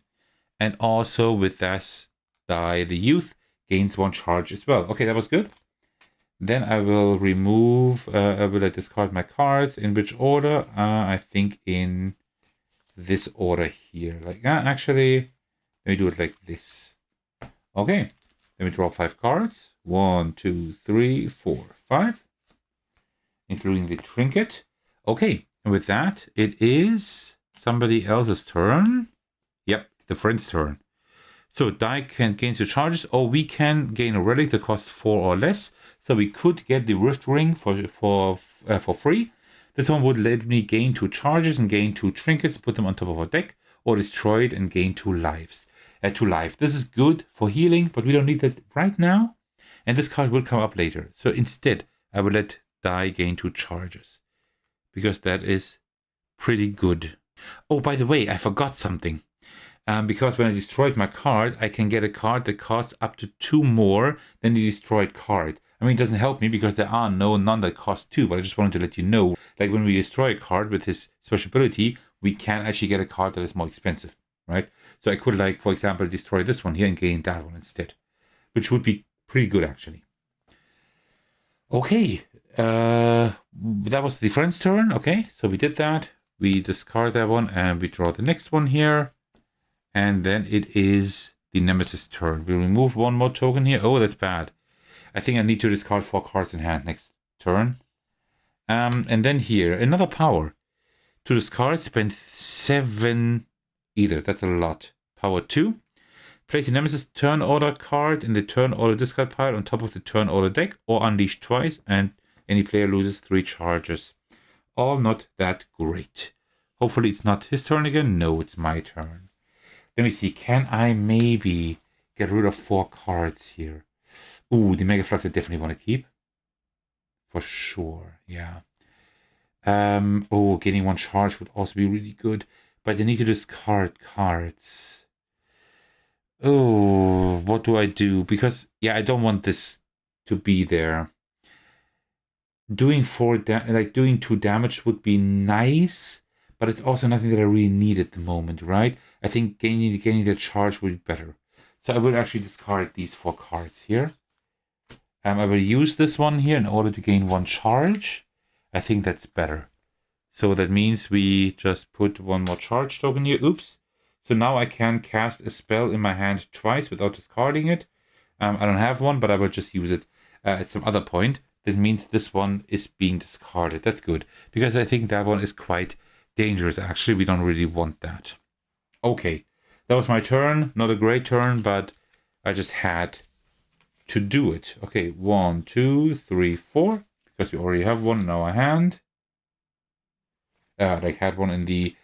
And also with this die, the youth gains 1 charge as well. Okay, that was good. Then I will remove, I will discard my cards. In which order? I think in this order here. Like, actually... Let me do it like this. Okay. Let me draw 5 cards. 1, 2, 3, 4, 5. Including the trinket. Okay. And with that, it is somebody else's turn. Yep, the friend's turn. So die can gain 2 charges, or we can gain a relic that costs 4 or less. So we could get the Rift Ring for free. This one would let me gain 2 charges and gain 2 trinkets and put them on top of our deck, or destroy it and gain 2 lives. 2 life. This is good for healing, but we don't need that right now. And this card will come up later. So instead, I will let die gain 2 charges, because that is pretty good. Oh, by the way, I forgot something. Because when I destroyed my card, I can get a card that costs up to 2 more than the destroyed card. I mean, it doesn't help me because there are none that cost 2, but I just wanted to let you know, like when we destroy a card with his special ability, we can actually get a card that is more expensive, right? So I could, like, for example, destroy this one here and gain that one instead, which would be pretty good, actually. Okay, that was the friend's turn. Okay, so we did that. We discard that one and we draw the next one here. And then it is the Nemesis turn. We remove 1 more token here. Oh, that's bad. I think I need to discard 4 cards in hand next turn. And then here, another power. To discard, spend 7 either. That's a lot. Power 2. Place the Nemesis turn order card in the turn order discard pile on top of the turn order deck, or unleash twice, and any player loses 3 charges. All not that great. Hopefully it's not his turn again. No, it's my turn. Let me see. Can I maybe get rid of 4 cards here? Ooh, the Mega Flux I definitely want to keep. For sure, yeah. Oh, getting 1 charge would also be really good. But I need to discard cards. Oh, what do I do? Because, yeah, I don't want this to be there. Doing 2 damage would be nice, but it's also nothing that I really need at the moment, right? I think gaining the charge would be better. So I will actually discard these 4 cards here. I will use this one here in order to gain 1 charge. I think that's better. So that means we just put 1 more charge token here. Oops. So now I can cast a spell in my hand twice without discarding it. I don't have one, but I will just use it at some other point. This means this one is being discarded. That's good, because I think that one is quite dangerous. Actually, we don't really want that. Okay, that was my turn. Not a great turn, but I just had to do it. Okay, 1, 2, 3, 4, because we already have one in our hand. Had one in the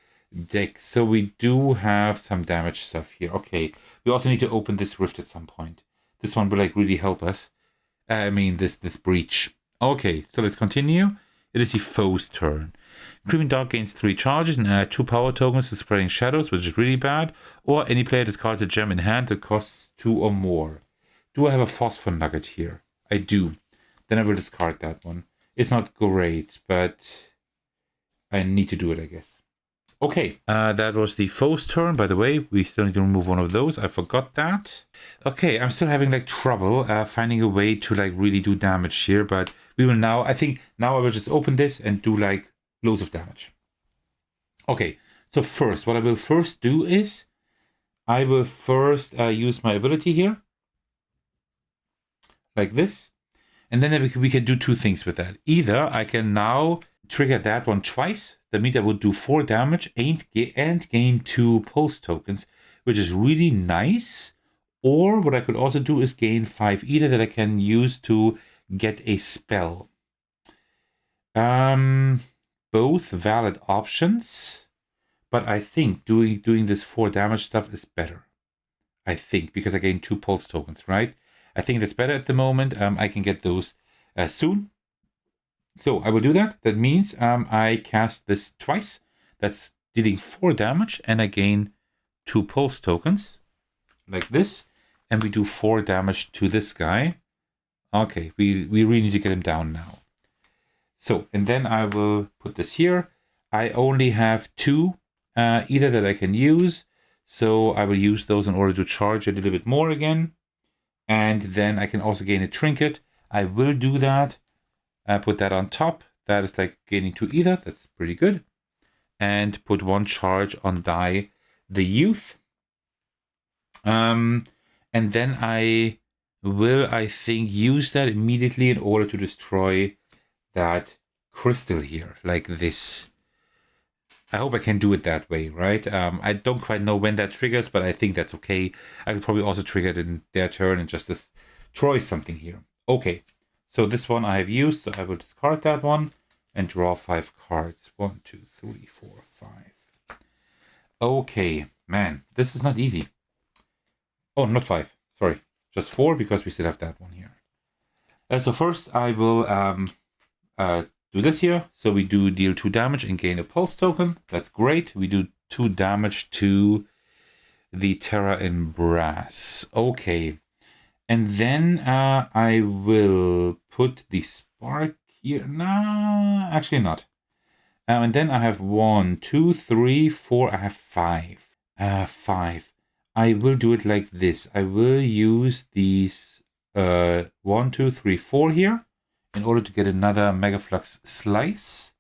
deck, so we do have some damage stuff here. Okay, we also need to open this rift at some point. This one will really help us. I mean, this breach. Okay, so let's continue. It is the foe's turn. Creeping Dog gains 3 charges and add 2 power tokens to Spreading Shadows, which is really bad. Or any player discards a gem in hand that costs 2 or more. Do I have a Phosphor Nugget here? I do. Then I will discard that one. It's not great, but I need to do it, I guess. Okay, that was the foe's turn. By the way, we still need to remove 1 of those. I forgot that. Okay, I'm still having trouble finding a way to really do damage here, but we will now. I think now I will just open this and do loads of damage. Okay, so first, what I will first do is I will first use my ability here, like this, and then we can do 2 things with that. Either I can now trigger that one twice. That means I would do 4 damage and gain 2 pulse tokens, which is really nice. Or what I could also do is gain 5 either that I can use to get a spell. Both valid options, but I think doing this 4 damage stuff is better. I think, because I gain 2 pulse tokens, right? I think that's better at the moment. I can get those soon. So I will do that. That means I cast this twice. That's dealing 4 damage, and I gain 2 pulse tokens, like this. And we do 4 damage to this guy. Okay, we really need to get him down now. So, and then I will put this here. I only have 2 either that I can use. So I will use those in order to charge a little bit more again. And then I can also gain a trinket. I will do that. Put that on top. That is gaining 2 either. That's pretty good. And put 1 charge on Die the Youth. And then I will, I think, use that immediately in order to destroy that crystal here, like this. I hope I can do it that way, right? I don't quite know when that triggers, but I think that's okay. I could probably also trigger it in their turn and just destroy something here. Okay, so this one I have used, so I will discard that one and draw 5 cards. 1, 2, 3, 4, 5. Okay, man, this is not easy. Oh, not 5, sorry. Just 4 because we still have that one here. So first I will do this here. So we do deal 2 damage and gain a pulse token. That's great. We do 2 damage to the Terra in brass. Okay. And then I will put the spark here. Nah, actually not. And then I have 1, 2, 3, 4. I have 5. 5. I will do it like this. I will use these 1, 2, 3, 4 here in order to get another Megaflux slice.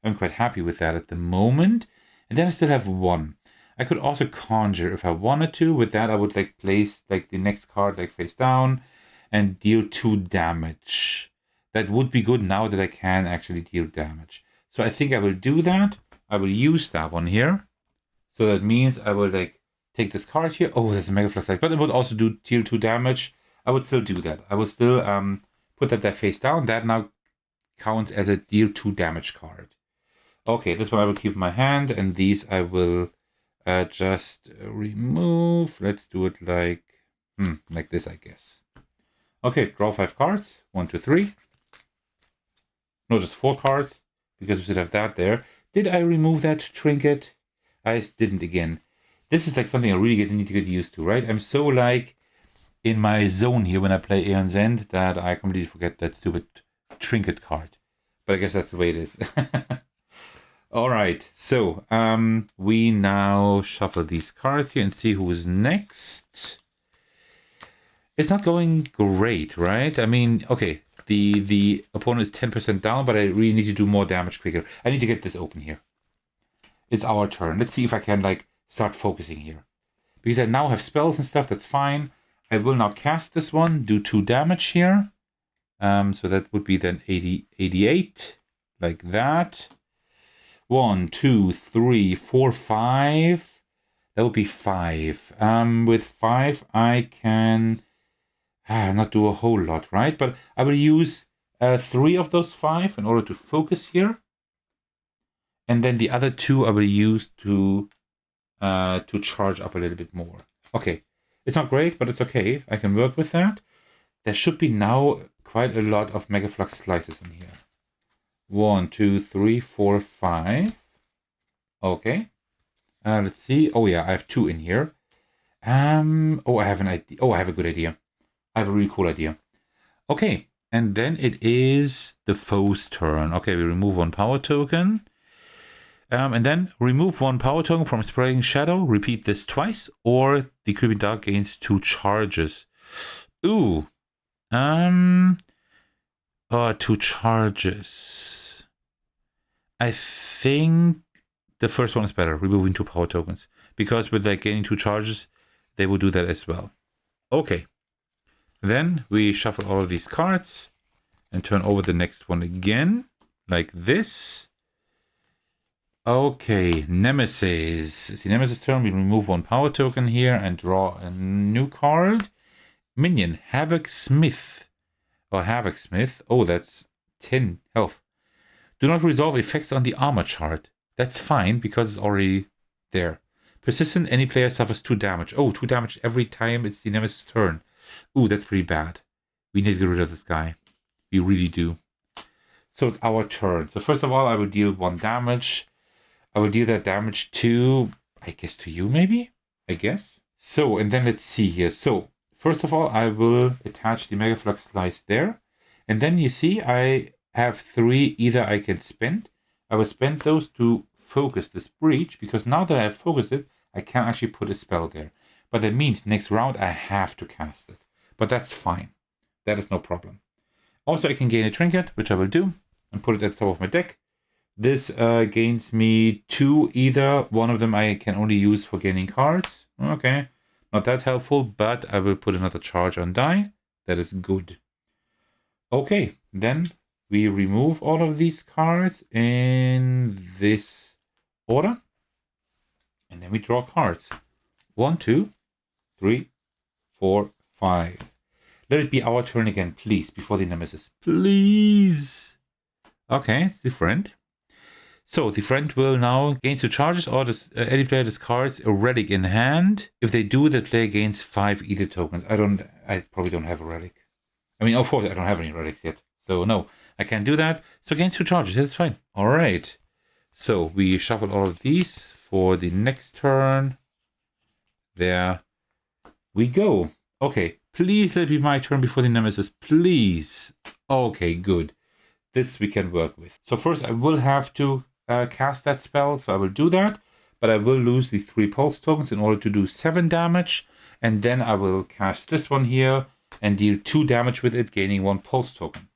I'm quite happy with that at the moment. And then I still have 1. I could also conjure if I wanted to. With that, I would like place like the next card like face down and deal 2 damage. That would be good now that I can actually deal damage. So I think I will do that. I will use that one here. So that means I will like take this card here. Oh, there's a Megaflux slice. But it would also do deal 2 damage. I would still do that. I will still put that there face down. That now counts as a deal 2 damage card. Okay, this one I will keep in my hand, and these I will just remove. Let's do it like this, I guess. Okay, draw 5 cards. 1, 2, 3. No, just 4 cards because we should have that there. Did I remove that trinket? I didn't again. This is like something I really need to get used to, right? I'm so like in my zone here when I play Aeon's End that I completely forget that stupid trinket card. But I guess that's the way it is. All right, so we now shuffle these cards here and see who is next. It's not going great, right? I mean, okay, the opponent is 10% down, but I really need to do more damage quicker. I need to get this open here. It's our turn. Let's see if I can like start focusing here. Because I now have spells and stuff, that's fine. I will now cast this one, do 2 damage here. So that would be then 88, like that. 1, 2, 3, 4, 5. That would be 5. With 5, I can not do a whole lot, right? But I will use 3 of those 5 in order to focus here. And then the other 2 I will use to charge up a little bit more. Okay, it's not great, but it's okay. I can work with that. There should be now quite a lot of Megaflux slices in here. 1, 2, 3, 4, 5. Okay. Let's see. Oh yeah, I have 2 in here. Oh, I have an idea. Oh, I have a good idea. I have a really cool idea. Okay, and then it is the foe's turn. Okay, we remove 1 power token. And then remove 1 power token from Spraying Shadow. Repeat this twice, or the Creeping Dark gains 2 charges. Ooh. 2 charges. I think the first one is better, removing 2 power tokens. Because with like gaining 2 charges, they will do that as well. Okay. Then we shuffle all of these cards and turn over the next one again, like this. Okay, Nemesis. It's the Nemesis turn. We remove 1 power token here and draw a new card. Minion, Havoc Smith. Or Havoc Smith. Oh, that's 10 health. Do not resolve effects on the armor chart. That's fine because it's already there. Persistent, any player suffers 2 damage. Oh, 2 damage every time it's the Nemesis turn. Ooh, that's pretty bad. We need to get rid of this guy. We really do. So it's our turn. So first of all, I will deal 1 damage. I will deal that damage to, I guess, to you maybe? I guess. So, and then let's see here. So, first of all, I will attach the Megaflux slice there. And then you see I have 3 either I can spend. I will spend those to focus this breach, because now that I have focused it, I can actually put a spell there. But that means next round I have to cast it. But that's fine. That is no problem. Also, I can gain a trinket, which I will do, and put it at the top of my deck. This gains me 2 either. One of them I can only use for gaining cards. Okay, not that helpful, but I will put another charge on die. That is good. Okay, then we remove all of these cards in this order. And then we draw cards. 1, 2, 3, 4, 5. Let it be our turn again, please, before the Nemesis. Please. Okay, it's the friend. So the friend will now gain 2 charges, or any player discards a relic in hand. If they do, the player gains 5 ether tokens. I probably don't have a relic. I mean, of course, I don't have any relics yet. So no, I can't do that. So gains 2 charges, that's fine. All right. So we shuffle all of these for the next turn. There we go. Okay, please let it be my turn before the Nemesis, please. Okay, good. This we can work with. So first I will have to cast that spell, so I will do that. But I will lose the 3 pulse tokens in order to do 7 damage. And then I will cast this one here and deal 2 damage with it, gaining 1 pulse token.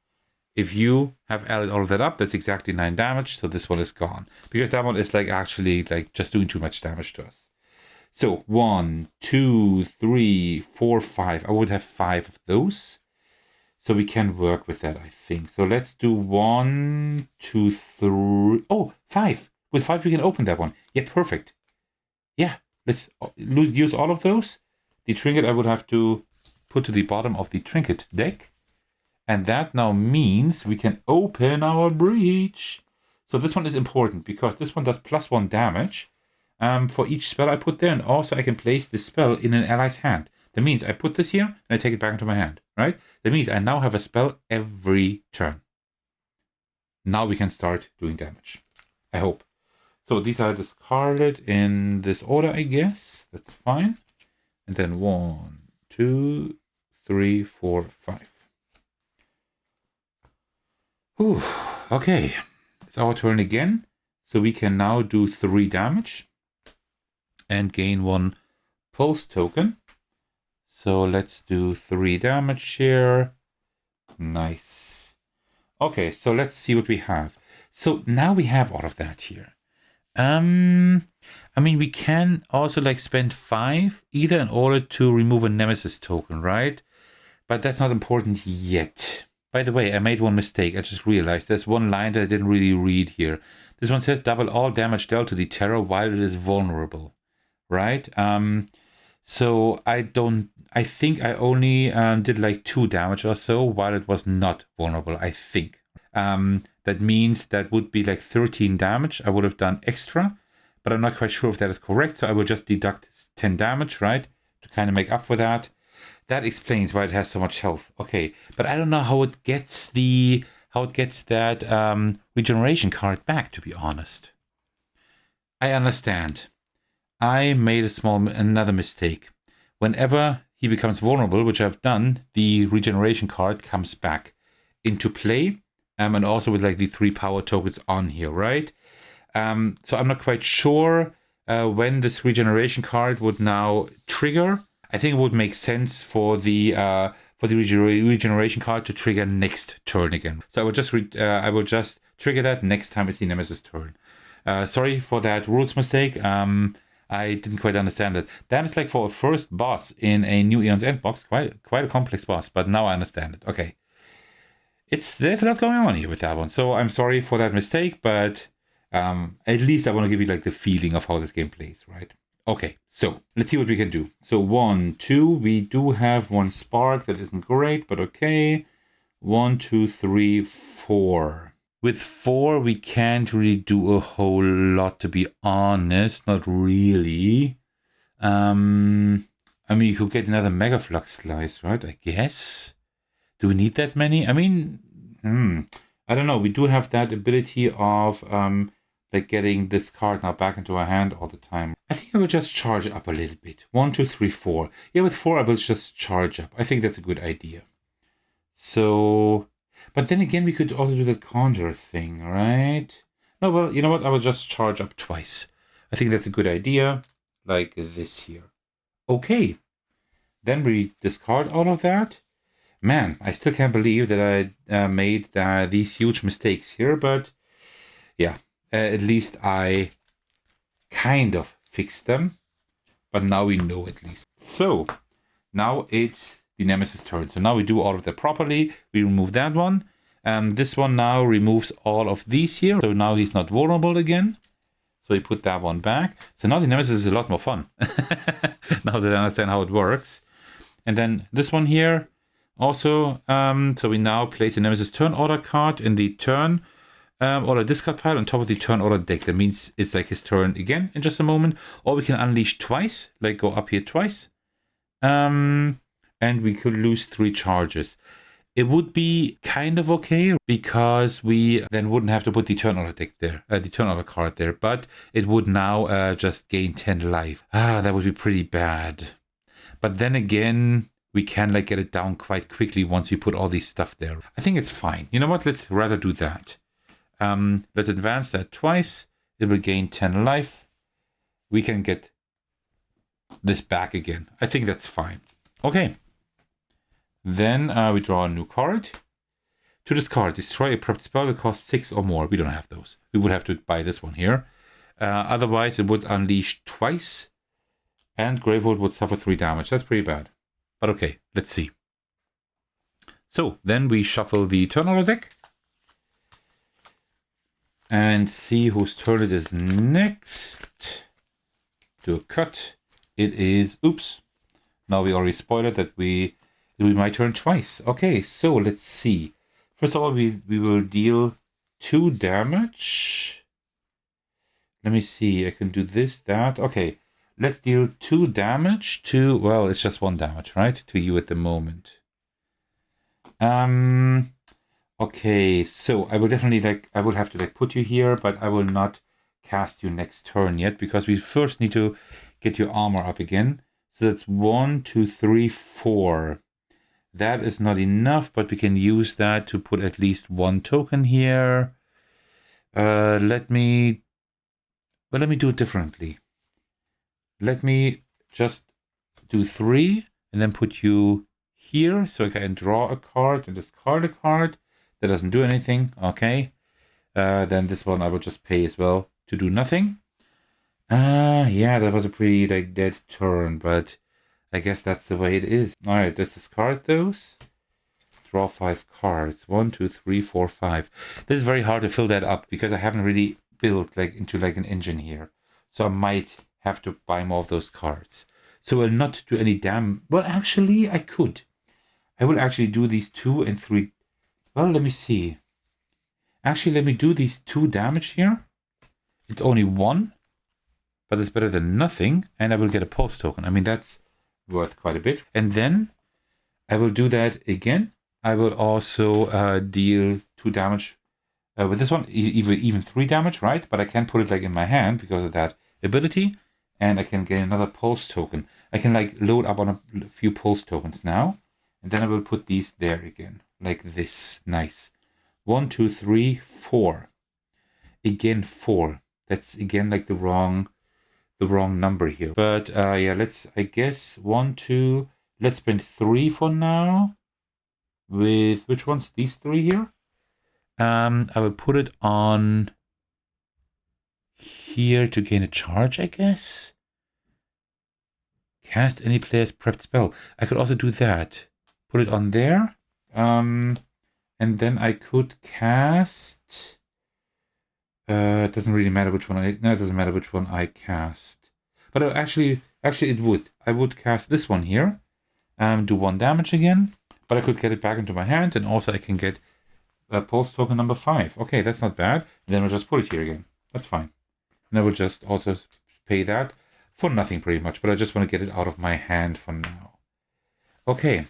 If you have added all of that up, that's exactly 9 damage. So this one is gone. Because that one is like actually like just doing too much damage to us. So 1, 2, 3, 4, 5. I would have 5 of those. So we can work with that, I think. So let's do 1, 2, 3. Oh, 5. With 5 we can open that one. Yeah, perfect. Yeah, let's use all of those. The trinket I would have to put to the bottom of the trinket deck. And that now means we can open our breach. So this one is important because this one does +1 damage for each spell I put there. And also I can place this spell in an ally's hand. That means I put this here and I take it back into my hand, right? That means I now have a spell every turn. Now we can start doing damage. I hope. So these are discarded in this order, I guess. That's fine. And then 1, 2, 3, 4, 5. Whew. Okay, it's our turn again. So we can now do 3 damage and gain 1 pulse token. So let's do 3 damage here. Nice. Okay, so let's see what we have. So now we have all of that here. I mean, we can also like spend 5 either in order to remove a Nemesis token, right? But that's not important yet. By the way, I made one mistake. I just realized there's one line that I didn't really read here. This one says double all damage dealt to the terror while it is vulnerable, right? So I think I only did like 2 damage or so while it was not vulnerable, I think. That means that would be like 13 damage. I would have done extra, but I'm not quite sure if that is correct. So I will just deduct 10 damage, right? To kind of make up for that. That explains why it has so much health. Okay, but I don't know how it gets that regeneration card back, to be honest. I understand. I made another mistake. Whenever he becomes vulnerable, which I've done, the regeneration card comes back into play. And also with like the 3 power tokens on here, right? So I'm not quite sure when this regeneration card would now trigger. I think it would make sense for the regeneration card to trigger next turn again. So I will just trigger that next time it's the Nemesis turn. Sorry for that rules mistake. I didn't quite understand that. That is like for a first boss in a new Aeon's End box, quite a complex boss. But now I understand it. Okay, there's a lot going on here with that one. So I'm sorry for that mistake, but at least I want to give you like the feeling of how this game plays, right? Okay, so let's see what we can do. So 1, 2, we do have 1 spark. That isn't great, but okay. 1, 2, 3, 4. With 4, we can't really do a whole lot, to be honest. Not really. I mean, you could get another Mega Flux Slice, right? I guess. Do we need that many? I mean, I don't know. We do have that ability of like getting this card now back into our hand all the time. I think I will just charge it up a little bit. 1, 2, 3, 4. Yeah, with 4 I will just charge up. I think that's a good idea. So, but then again, we could also do the conjure thing, right? No, well, you know what? I will just charge up twice. I think that's a good idea. Like this here. Okay. Then we discard all of that. Man, I still can't believe that I made these huge mistakes here, but yeah, at least I kind of fixed them, but now we know at least. So now it's the Nemesis turn. So now we do all of that properly. We remove that one. This one now removes all of these here. So now he's not vulnerable again. So we put that one back. So now the Nemesis is a lot more fun. Now that I understand how it works. And then this one here also. So we now place the Nemesis turn order card in the turn order discard pile on top of the turn order deck. That means it's like his turn again in just a moment. Or we can unleash twice, like go up here twice. And we could lose 3 charges. It would be kind of okay because we then wouldn't have to put the turn order deck there, the turn order card there, but it would now just gain 10 life. That would be pretty bad. But then again, we can like get it down quite quickly once we put all these stuff there. I think it's fine. You know what? Let's rather do that. Let's advance that twice. It will gain 10 life. We can get this back again. I think that's fine. Okay. Then we draw a new card. To discard, destroy a prepped spell that costs 6 or more. We don't have those. We would have to buy this one here. Otherwise, it would unleash twice. And Gravehold would suffer 3 damage. That's pretty bad. But okay, let's see. So, then we shuffle the turn order deck. And see whose turn it is next. Do a cut. It is... Oops. Now we already spoiled it that it will be my turn twice. Okay, so let's see. First of all, we will deal 2 damage. Let me see. I can do this, that. Okay, let's deal 2 damage to... Well, it's just 1 damage, right? To you at the moment. Okay, so I will definitely I will have to put you here, but I will not cast you next turn yet because we first need to get your armor up again. So that's 1, 2, 3, 4. That is not enough, but we can use that to put at least 1 token here. Let me do it differently. Let me just do 3 and then put you here so I can draw a card and discard a card. That doesn't do anything. Okay. Then this one I will just pay as well to do nothing. Yeah, that was a pretty dead turn, but I guess that's the way it is. All right, let's discard those. Draw 5 cards. 1, 2, 3, 4, 5. This is very hard to fill that up because I haven't really built into an engine here. So I might have to buy more of those cards. So I'll not do any damage. Well, actually, I could. I will actually do these 2 and 3. Well, let me see. Actually, let me do these 2 damage here. It's only 1, but it's better than nothing. And I will get a pulse token. I mean, that's worth quite a bit. And then I will do that again. I will also deal 2 damage with this one, even 3 damage, right? But I can put it in my hand because of that ability, and I can get another pulse token. I can load up on a few pulse tokens now, and then I will put these there again, like this. Nice. 1, 2, 3, 4. Again 4. That's again the wrong number here. But yeah, I guess 1, 2, let's spend 3 for now. With which ones? These 3 here. I will put it on here to gain a charge, I guess. Cast any player's prepped spell. I could also do that. Put it on there. And then I could cast... it doesn't really matter which one it doesn't matter which one I cast. But actually it would. I would cast this one here. Do 1 damage again. But I could get it back into my hand, and also I can get pulse token number 5. Okay, that's not bad. And then we'll just put it here again. That's fine. And I will just also pay that for nothing pretty much, but I just want to get it out of my hand for now. Okay,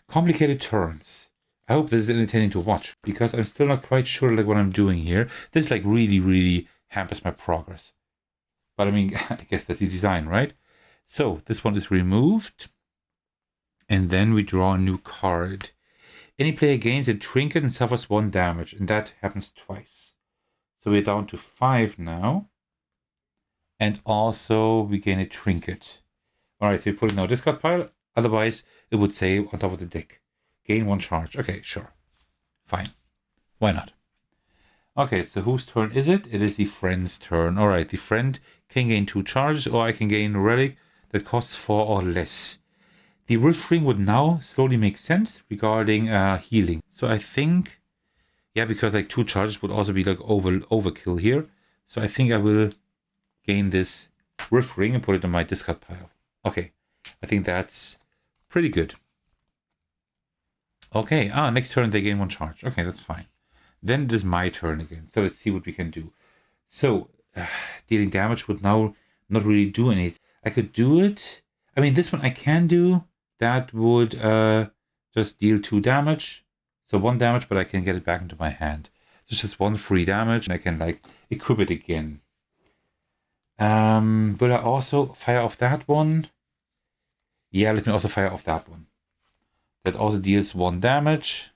complicated turns. I hope this is entertaining to watch, because I'm still not quite sure what I'm doing here. This really, really hampers my progress. But I mean, I guess that's the design, right? So this one is removed. And then we draw a new card. Any player gains a trinket and suffers 1 damage, and that happens twice. So we're down to 5 now. And also we gain a trinket. Alright, so we put it in our discard pile. Otherwise, it would say on top of the deck. Gain 1 charge. Okay, sure. Fine. Why not? Okay, so whose turn is it? It is the friend's turn. Alright, the friend can gain 2 charges, or I can gain a relic that costs 4 or less. The Rift Ring would now slowly make sense regarding healing. So I think, yeah, because 2 charges would also be overkill here. So I think I will gain this Rift Ring and put it on my discard pile. Okay, I think that's pretty good. Okay, next turn they gain 1 charge. Okay, that's fine. Then it is my turn again. So let's see what we can do. So, dealing damage would now not really do anything. I could do it. I mean, this one I can do. That would just deal 2 damage. So 1 damage, but I can get it back into my hand. It's just 1 free damage, and I can like equip it again. Will I also fire off that one? Yeah, let me also fire off that one. That also deals 1 damage.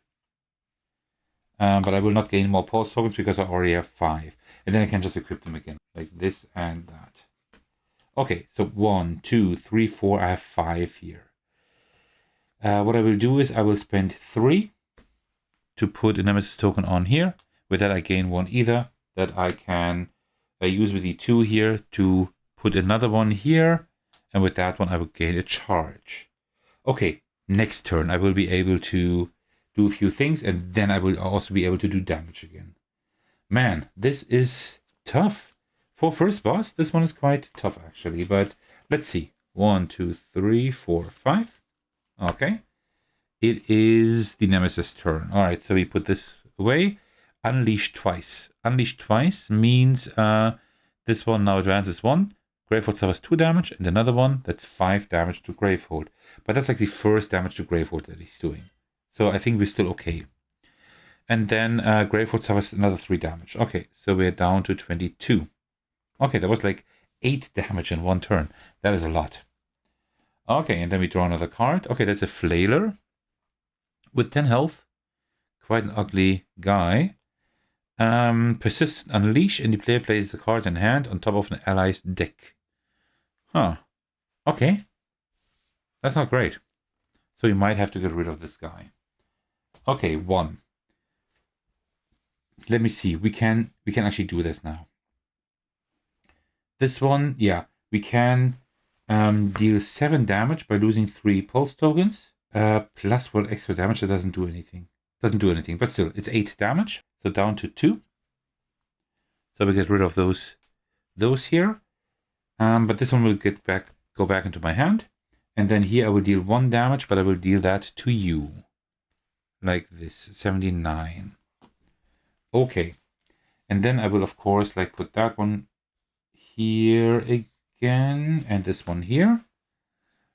But I will not gain more pulse tokens because I already have 5. And then I can just equip them again, like this and that. Okay, so 1, 2, 3, 4. I have 5 here. What I will do is I will spend 3 to put a Nemesis token on here. With that I gain 1 either. That I can use with the 2 here to put another one here. And with that one I will gain a charge. Okay, next turn I will be able to do a few things, and then I will also be able to do damage again. Man, this is tough. For first boss, this one is quite tough actually, but let's see. 1, 2, 3, 4, 5. Okay. It is the Nemesis turn. Alright, so we put this away. Unleash twice. Unleash twice means this one now advances 1. Gravehold suffers 2 damage, and another one that's 5 damage to Gravehold. But that's like the first damage to Gravehold that he's doing. So I think we're still okay. And then Gravehold suffers another 3 damage. Okay, so we're down to 22. Okay, that was like 8 damage in 1 turn. That is a lot. Okay, and then we draw another card. Okay, that's a Flailer with 10 health. Quite an ugly guy. Persistent Unleash, and the player places the card in hand on top of an ally's deck. Huh. Okay. That's not great. So we might have to get rid of this guy. Okay, 1. Let me see. We can actually do this now. This one, yeah, we can deal 7 damage by losing 3 pulse tokens. Plus 1 extra damage. That doesn't do anything. Doesn't do anything, but still, it's 8 damage. So down to 2. So we get rid of those here. But this one will go back into my hand. And then here I will deal 1 damage, but I will deal that to you. Like this, 79. Okay. And then I will, of course, like put that one here again. And this one here.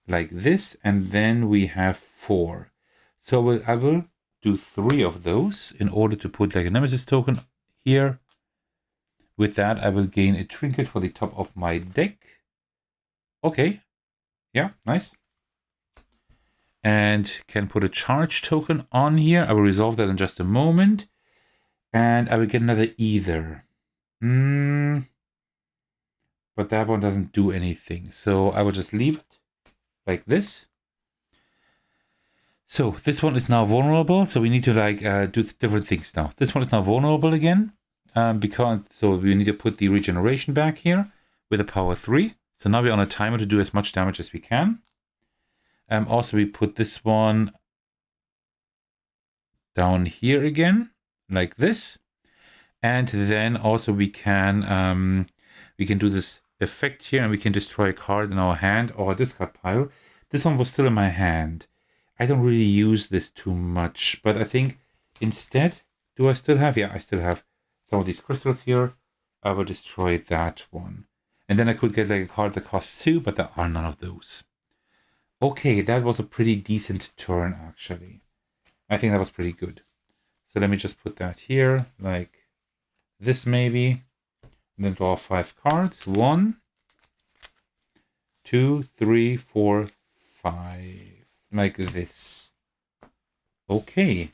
Like this. And then we have 4. So I will do 3 of those in order to put like a Nemesis token here. With that, I will gain a trinket for the top of my deck. Okay. Yeah, nice. And can put a charge token on here. I will resolve that in just a moment. And I will get another either. But that one doesn't do anything. So I will just leave it like this. So this one is now vulnerable. So we need to like do different things now. This one is now vulnerable again. So we need to put the regeneration back here with a power 3. So now we're on a timer to do as much damage as we can. Also, we put this one down here again, like this. And then also we can do this effect here, and we can destroy a card in our hand or a discard pile. This one was still in my hand. I don't really use this too much, but I think instead, do I still have? Yeah, I still have some of these crystals here. I will destroy that one. And then I could get like a card that costs 2, but there are none of those. Okay, that was a pretty decent turn, actually. I think that was pretty good. So let me just put that here, like this maybe. And then draw 5 cards. 1, 2, 3, 4, 5. Like this. Okay.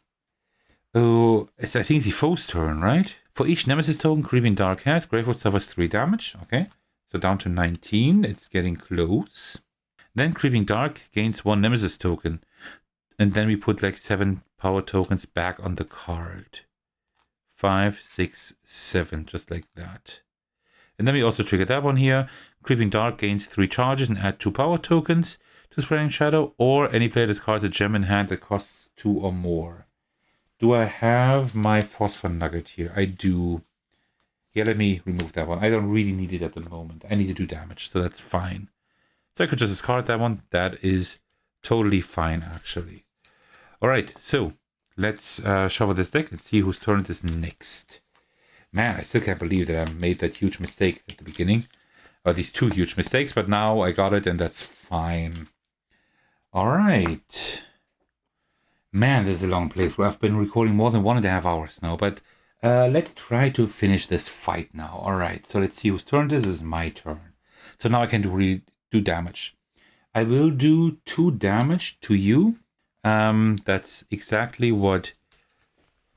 Oh, I think it's the foe's turn, right? For each Nemesis token Creeping Dark has, Gravehold suffers 3 damage. Okay. So down to 19. It's getting close. Then Creeping Dark gains 1 Nemesis token. And then we put like 7 power tokens back on the card. 5, 6, 7. Just like that. And then we also trigger that one here. Creeping Dark gains 3 charges and add 2 power tokens to Spreading Shadow. Or any player discards a gem in hand that costs 2 or more. Do I have my Phosphor Nugget here? I do. Yeah, let me remove that one. I don't really need it at the moment. I need to do damage, so that's fine. So I could just discard that one. That is totally fine, actually. All right, so let's shuffle this deck and see whose turn it is next. Man, I still can't believe that I made that huge mistake at the beginning. Or these two huge mistakes, but now I got it and that's fine. All right. Man, this is a long playthrough. I've been recording more than 1.5 hours now, but let's try to finish this fight now. All right, so let's see whose turn this is. My turn. So now I can do damage. I will do 2 damage to you. That's exactly what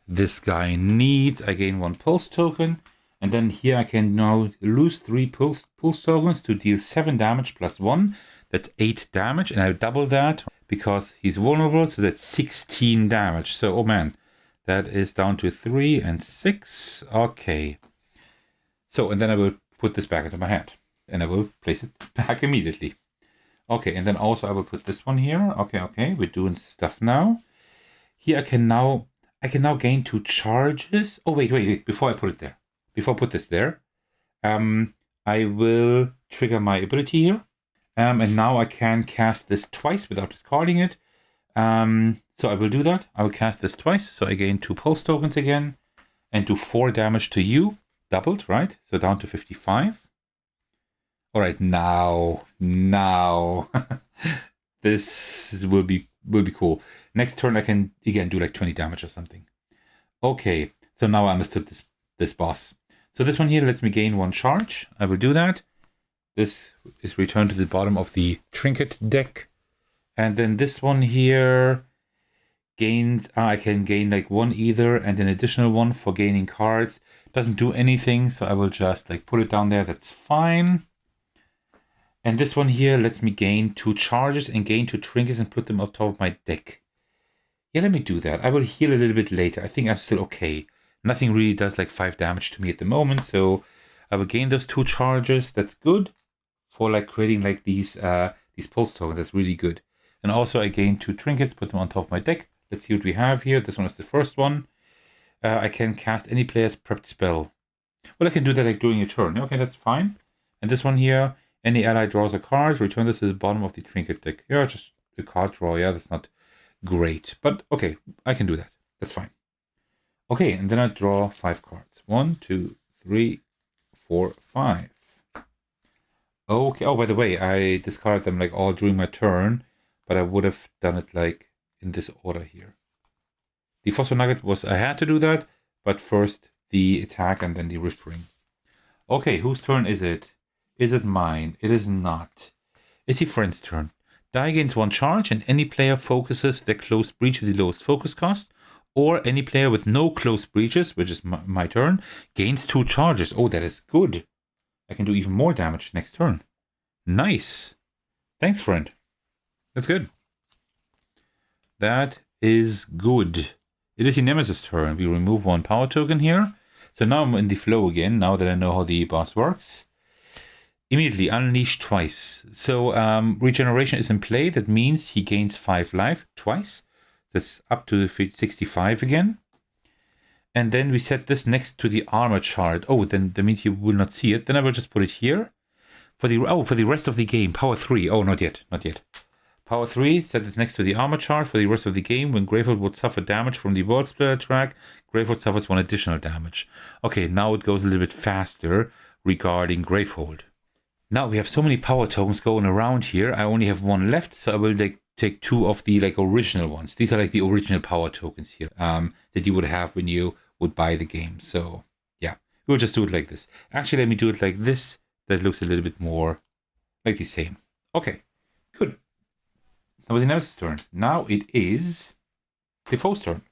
this guy needs. I gain 1 pulse token, and then here I can now lose 3 pulse tokens to deal 7 damage plus 1. That's 8 damage, and I double that because he's vulnerable, so that's 16 damage. So, oh man, that is down to 3 and 6. Okay. So, and then I will put this back into my hand, and I will place it back immediately. Okay, and then also I will put this one here. Okay, we're doing stuff now. Here I can now gain 2 charges. Oh, wait, before I put it there. Before I put this there, I will trigger my ability here. And now I can cast this twice without discarding it. So I will do that. I will cast this twice. So I gain 2 pulse tokens again and do 4 damage to you. Doubled, right? So down to 55. All right, now, this will be cool. Next turn I can again do like 20 damage or something. Okay, so now I understood this boss. So this one here lets me gain 1 charge. I will do that. This is returned to the bottom of the trinket deck, and then this one here gains. I can gain like 1 either and an additional 1 for gaining cards. Doesn't do anything, so I will just like put it down there. That's fine. And this one here lets me gain 2 charges and gain 2 trinkets and put them on top of my deck. Yeah, let me do that. I will heal a little bit later. I think I'm still okay. Nothing really does like 5 damage to me at the moment, so I will gain those 2 charges. That's good for like creating like these pulse tokens. That's really good. And also I gain 2 trinkets, put them on top of my deck. Let's see what we have here. This one is the first one. I can cast any player's prepped spell. Well, I can do that like during a turn. Okay, that's fine. And this one here. Any ally draws a card, return this to the bottom of the trinket deck. Yeah, just a card draw. Yeah, that's not great. But okay, I can do that. That's fine. Okay, and then I draw 5 cards. 1, 2, 3, 4, 5. Okay, oh, by the way, I discarded them like all during my turn, but I would have done it like in this order here. The Phosphor Nugget was, I had to do that, but first the attack and then the Rift Ring. Okay, whose turn is it? Is it mine? It is not. It's your friend's turn. Die gains 1 charge and any player focuses their closed breach with the lowest focus cost, or any player with no closed breaches, which is my turn, gains 2 charges. Oh, that is good. I can do even more damage next turn. Nice. Thanks, friend. That's good. That is good. It is your Nemesis turn. We remove 1 power token here. So now I'm in the flow again, now that I know how the boss works. Immediately unleash twice. So regeneration is in play. That means he gains 5 life twice. That's up to 65 again. And then we set this next to the armor chart. Oh, then that means you will not see it. Then I will just put it here. For the rest of the game. Power 3. Oh, not yet. Power 3, set it next to the armor chart. For the rest of the game, when Gravehold would suffer damage from the World Splitter track, Gravehold suffers 1 additional damage. Okay, now it goes a little bit faster regarding Gravehold. Now we have so many power tokens going around here. I only have 1 left, so I will take 2 of the like original ones. These are like the original power tokens here that you would have when you would buy the game. So yeah, we'll just do it like this. Actually, let me do it like this. That looks a little bit more like the same. Okay, good. Now the Nemesis turn. Now it is the foe's turn.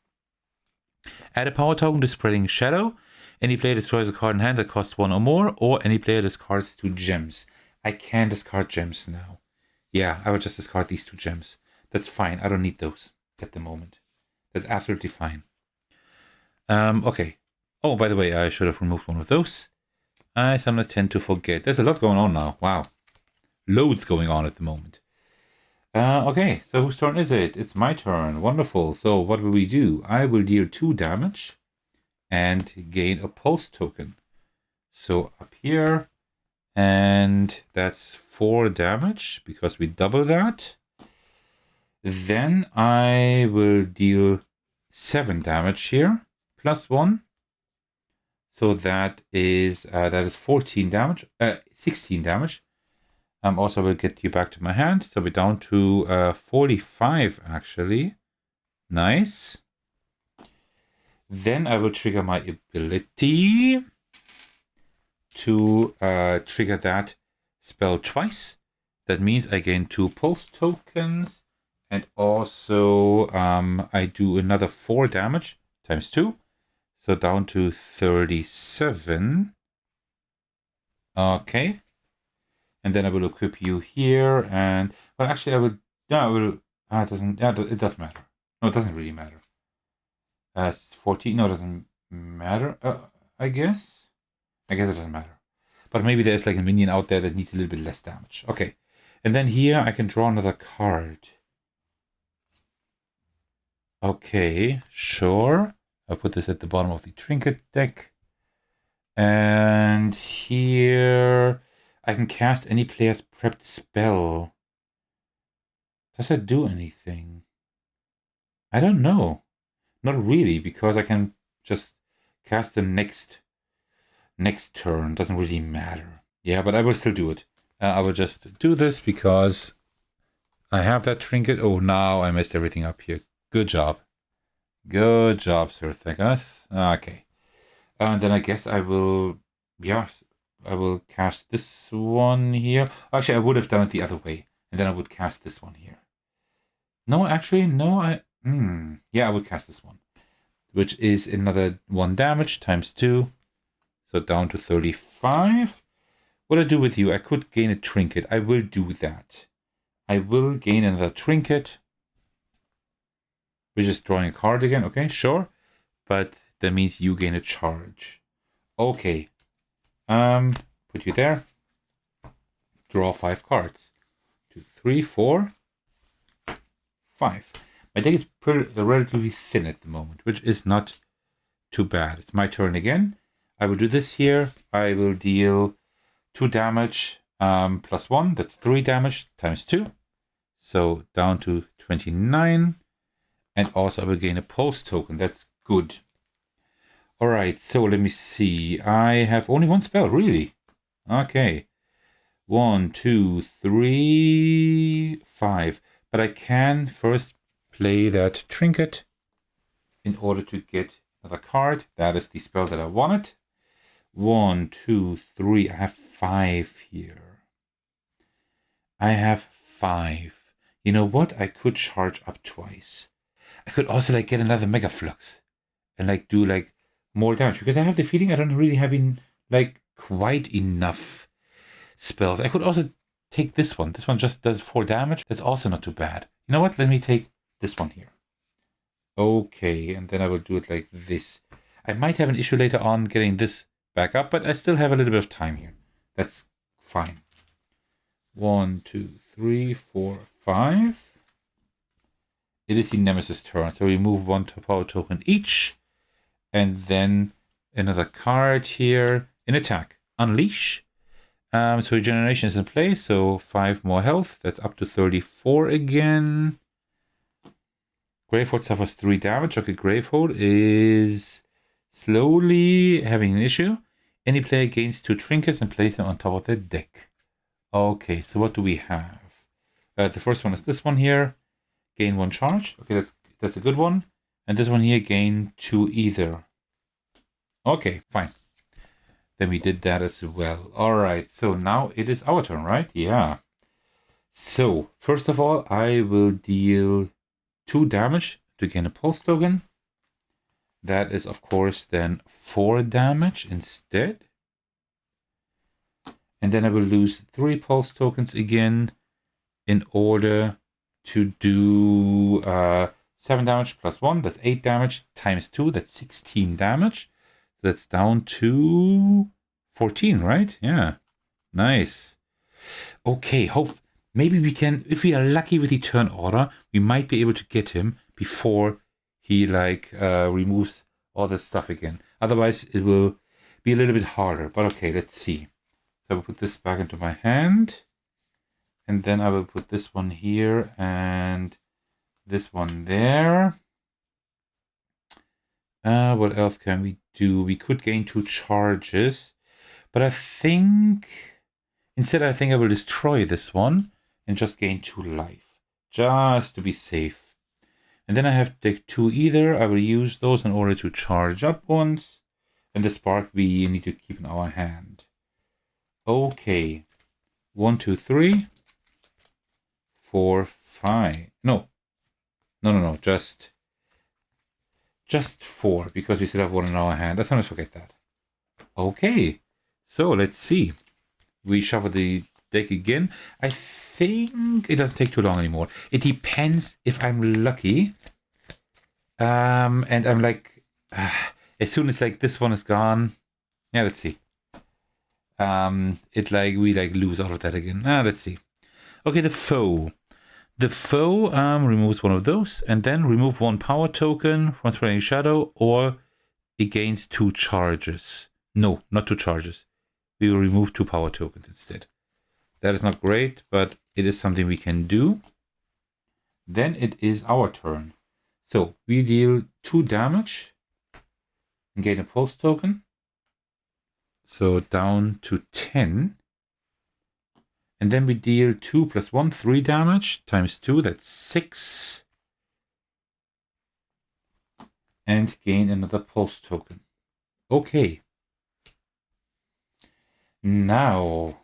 Add a power token to Spreading Shadow. Any player destroys a card in hand that costs 1 or more, or any player discards 2 gems. I can discard gems now. Yeah, I will just discard these 2 gems. That's fine. I don't need those at the moment. That's absolutely fine. Okay. Oh, by the way, I should have removed 1 of those. I sometimes tend to forget. There's a lot going on now. Wow. Loads going on at the moment. Okay, so whose turn is it? It's my turn. Wonderful. So what will we do? I will deal 2 damage and gain a pulse token. So up here, and that's 4 damage because we double that. Then I will deal 7 damage here, plus 1. So that is 14 damage, 16 damage. Also will get you back to my hand. So we're down to 45 actually. Nice. Then I will trigger my ability to trigger that spell twice. That means I gain 2 pulse tokens. And also I do another 4 damage times 2. So down to 37. Okay. And then I will equip you here. And, well, actually I will, yeah, I will, it doesn't, yeah, it does matter. No, it doesn't really matter. 14, no, it doesn't matter, I guess. I guess it doesn't matter. But maybe there's like a minion out there that needs a little bit less damage. Okay. And then here I can draw another card. Okay, sure. I'll put this at the bottom of the trinket deck. And here I can cast any player's prepped spell. Does that do anything? I don't know. Not really, because I can just cast them next turn. Doesn't really matter. Yeah, but I will still do it. I will just do this because I have that trinket. Oh, now I messed everything up here. Good job. Good job, Sir Thecos. Okay. And then I guess I will, yeah, I will cast this one here. Actually, I would have done it the other way. And then I would cast this one here. No, actually, no, yeah, I would cast this one. Which is another 1 damage times 2. So down to 35. What I do with you, I could gain a trinket. I will do that. I will gain another trinket. We're just drawing a card again. Okay, sure. But that means you gain a charge. Okay. Put you there. Draw 5 cards. 2, 3, 4, 5. My deck is relatively thin at the moment, which is not too bad. It's my turn again. I will do this here. I will deal 2 damage plus 1. That's 3 damage times 2. So down to 29. And also I will gain a pulse token. That's good. Alright, so let me see. I have only 1 spell, really. Okay. 1, 2, 3, 5. But I can first play that trinket in order to get another card. That is the spell that I wanted. 1, 2, 3. I have 5 here. I have 5. You know what? I could charge up twice. I could also like get another Mega Flux and like do like more damage because I have the feeling I don't really have like quite enough spells. I could also take this one. This one just does 4 damage. That's also not too bad. You know what? Let me take this one here. Okay, and then I will do it like this. I might have an issue later on getting this back up, but I still have a little bit of time here. That's fine. 1, 2, 3, 4, 5. It is the Nemesis turn, so we move 1 power token each. And then another card here in attack. Unleash. So regeneration is in place, so 5 more health. That's up to 34 again. Gravehold suffers 3 damage. Okay, Gravehold is slowly having an issue. Any player gains 2 trinkets and places them on top of their deck. Okay, so what do we have? The first one is this one here. Gain 1 charge. Okay, that's a good one. And this one here, gain 2 either. Okay, fine. Then we did that as well. All right, so now it is our turn, right? Yeah. So, first of all, I will deal 2 damage to gain a pulse token. That is, of course, then 4 damage instead. And then I will lose 3 pulse tokens again in order to do 7 damage plus 1. That's 8 damage times 2. That's 16 damage. That's down to 14, right? Yeah. Nice. Okay, maybe we can, if we are lucky with the turn order, we might be able to get him before he removes all this stuff again. Otherwise, it will be a little bit harder. But okay, let's see. So I will put this back into my hand. And then I will put this one here and this one there. What else can we do? We could gain 2 charges. But I think... Instead, I think I will destroy this one and just gain 2 life. Just to be safe. And then I have to take 2 either. I will use those in order to charge up once. And the spark we need to keep in our hand. Okay. 1, 2, 3. 4, 5. No. Just 4, because we still have 1 in our hand. I sometimes forget that. Okay. So let's see. We shuffle the deck again. I think it doesn't take too long anymore. It depends if I'm lucky. And I'm like, as soon as like this one is gone. Yeah, let's see. We lose all of that again. Let's see. Okay, the foe. The foe removes one of those and then remove 1 power token from Spreading Shadow, or it gains 2 charges. No, not 2 charges. We will remove 2 power tokens instead. That is not great, but it is something we can do. Then it is our turn. So we deal 2 damage and gain a pulse token. So down to 10. And then we deal 2 plus 1, 3 damage, times 2, that's 6. And gain another pulse token. Okay. Now,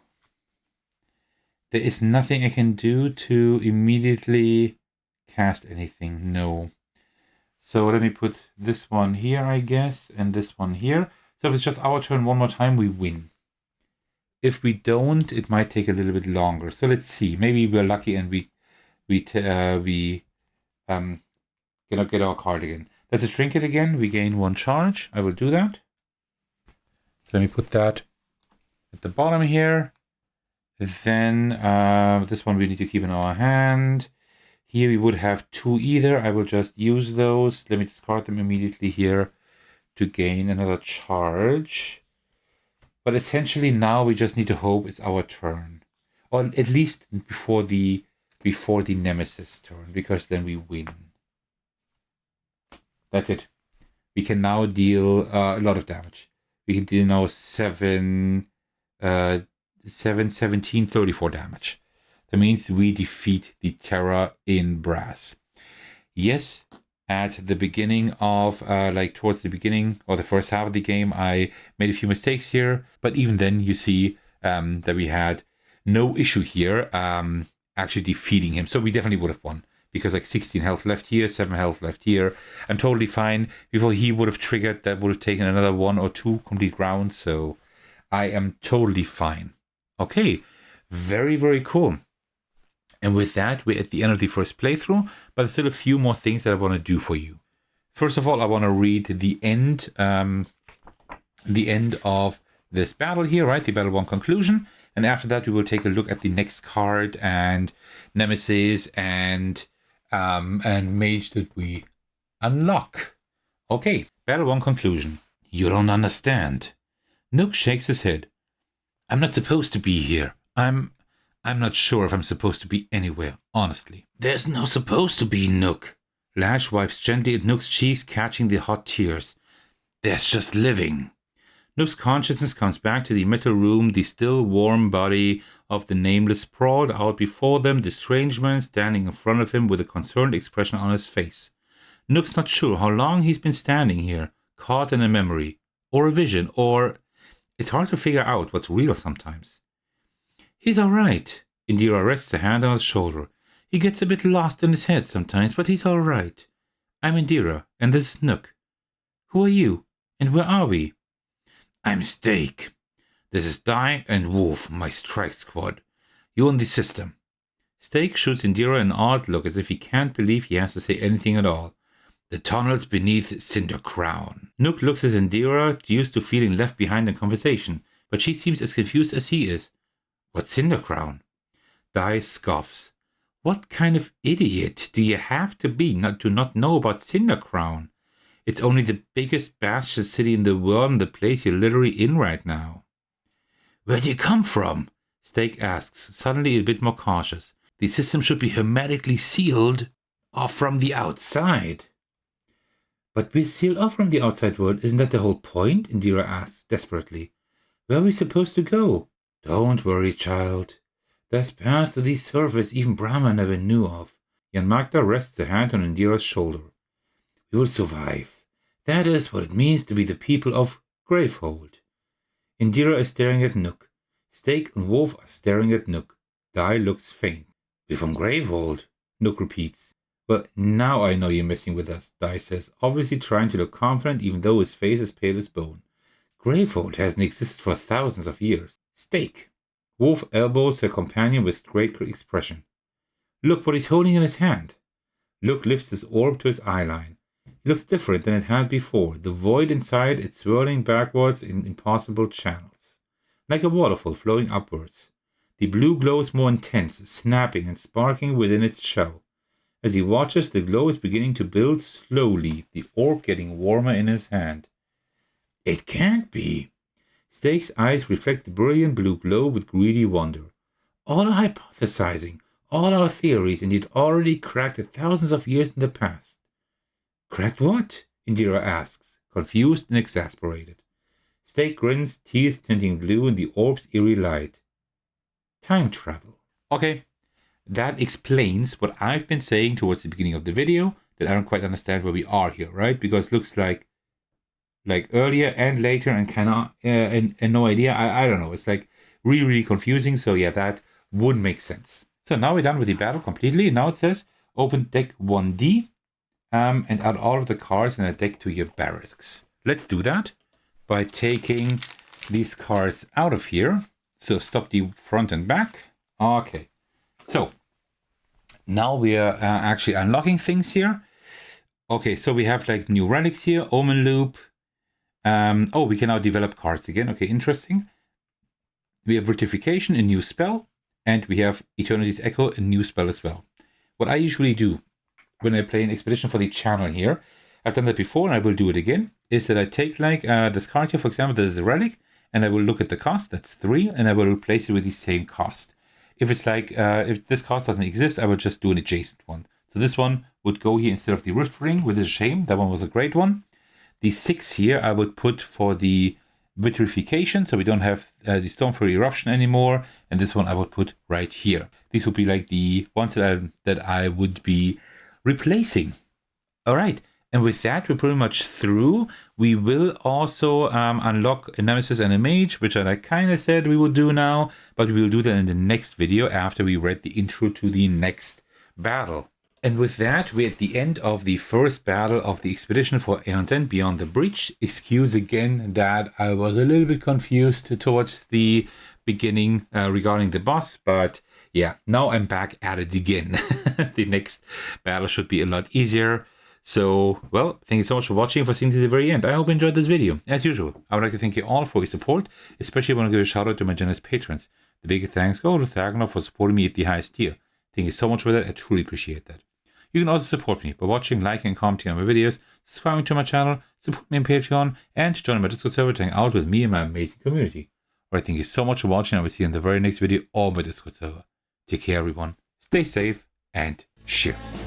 there is nothing I can do to immediately cast anything, no. So let me put this one here, I guess, and this one here. So if it's just our turn one more time, we win. If we don't, it might take a little bit longer. So let's see. Maybe we're lucky and we get our card again. That's a trinket again. We gain 1 charge. I will do that. So let me put that at the bottom here. Then this one we need to keep in our hand. Here we would have 2 either. I will just use those. Let me discard them immediately here to gain another charge. But essentially now we just need to hope it's our turn. Or at least before the Nemesis turn, because then we win. That's it. We can now deal a lot of damage. We can deal now 17, 34 damage. That means we defeat the Terror in brass. Yes, at the beginning of, towards the beginning or the first half of the game, I made a few mistakes here. But even then, you see that we had no issue here actually defeating him. So we definitely would have won. Because like 16 health left here, 7 health left here. I'm totally fine. Before he would have triggered, that would have taken another 1 or 2 complete rounds. So I am totally fine. Okay, very, very cool. And with that, we're at the end of the first playthrough, but there's still a few more things that I want to do for you. First of all, I want to read the end of this battle here, right? The battle 1 conclusion. And after that, we will take a look at the next card and Nemesis and Mage that we unlock. Okay, battle 1 conclusion. You don't understand. Nook shakes his head. I'm not supposed to be here. I'm not sure if I'm supposed to be anywhere, honestly. There's no supposed to be, Nook. Lash wipes gently at Nook's cheeks, catching the hot tears. There's just living. Nook's consciousness comes back to the metal room. The still warm body of the Nameless sprawled out before them, the strange man standing in front of him with a concerned expression on his face. Nook's not sure how long he's been standing here, caught in a memory, or a vision, or... It's hard to figure out what's real sometimes. He's all right. Indira rests a hand on his shoulder. He gets a bit lost in his head sometimes, but he's all right. I'm Indira, and this is Nook. Who are you, and where are we? I'm Steak. This is Dai and Wolf, my strike squad. You're in the system. Steak shoots Indira an odd look as if he can't believe he has to say anything at all. The tunnels beneath Cinder Crown. Nook looks at Indira, used to feeling left behind in conversation, but she seems as confused as he is. What's Cinder Crown? Dai scoffs. What kind of idiot do you have to be not to not know about Cinder Crown? It's only the biggest bastion city in the world and the place you're literally in right now. Where'd you come from? Steak asks, suddenly a bit more cautious. The system should be hermetically sealed off from the outside. But we're sealed off from the outside world, isn't that the whole point? Indira asks desperately. Where are we supposed to go? Don't worry, child. There's paths to the surface even Brahma never knew of. Jan Magda rests a hand on Indira's shoulder. We will survive. That is what it means to be the people of Gravehold. Indira is staring at Nook. Steak and Wolf are staring at Nook. Dai looks faint. We're from Gravehold, Nook repeats. Well, now I know you're messing with us, Dai says, obviously trying to look confident even though his face is pale as bone. Gravehold hasn't existed for thousands of years. Steak. Wolf elbows her companion with great expression. Look what he's holding in his hand. Nook lifts his orb to his eyeline. It looks different than it had before, the void inside it swirling backwards in impossible channels. Like a waterfall flowing upwards. The blue glow is more intense, snapping and sparkling within its shell. As he watches, the glow is beginning to build slowly, the orb getting warmer in his hand. It can't be. Steak's eyes reflect the brilliant blue glow with greedy wonder. All our hypothesizing, all our theories, and yet already cracked thousands of years in the past. Cracked what? Indira asks, confused and exasperated. Steak grins, teeth tinting blue in the orb's eerie light. Time travel. Okay, that explains what I've been saying towards the beginning of the video, that I don't quite understand where we are here, right? Because it looks like earlier and later and cannot, and no idea. I don't know. It's like really confusing. So yeah, that would make sense. So now we're done with the battle completely. Now it says open deck 1D and add all of the cards in a deck to your barracks. Let's do that by taking these cards out of here. So stop the front and back. Okay. So now we are actually unlocking things here. Okay, so we have like new relics here, Omen Loop. Oh, we can now develop cards again. Okay, interesting. We have Vertification, a new spell, and we have Eternity's Echo, a new spell as well. What I usually do when I play an expedition for the channel here, I've done that before and I will do it again, is that I take like this card here, for example, that is a relic, and I will look at the cost, that's 3, and I will replace it with the same cost. If it's like, if this cost doesn't exist, I will just do an adjacent one. So this one would go here instead of the Rift Ring, which is a shame. That one was a great one. The 6 here I would put for the Vitrification, so we don't have the Storm Fury Eruption anymore. And this one I would put right here. These would be like the ones that I would be replacing. All right. And with that, we're pretty much through. We will also unlock a Nemesis and a Mage, which I kind of said we would do now, but we will do that in the next video after we read the intro to the next battle. And with that, we're at the end of the first battle of the expedition for Aeon's End Beyond the Breach. Excuse again that I was a little bit confused towards the beginning regarding the boss, but yeah, now I'm back at it again. The next battle should be a lot easier. So, well, thank you so much for watching, for seeing to the very end. I hope you enjoyed this video. As usual, I would like to thank you all for your support, especially want to give a shout out to my generous patrons. The biggest thanks go to Thecos for supporting me at the highest tier. Thank you so much for that, I truly appreciate that. You can also support me by watching, liking, and commenting on my videos, subscribing to my channel, support me on Patreon, and joining my Discord server to hang out with me and my amazing community. Alright, thank you so much for watching, and I will see you in the very next video on my Discord server. Take care everyone, stay safe, and cheers.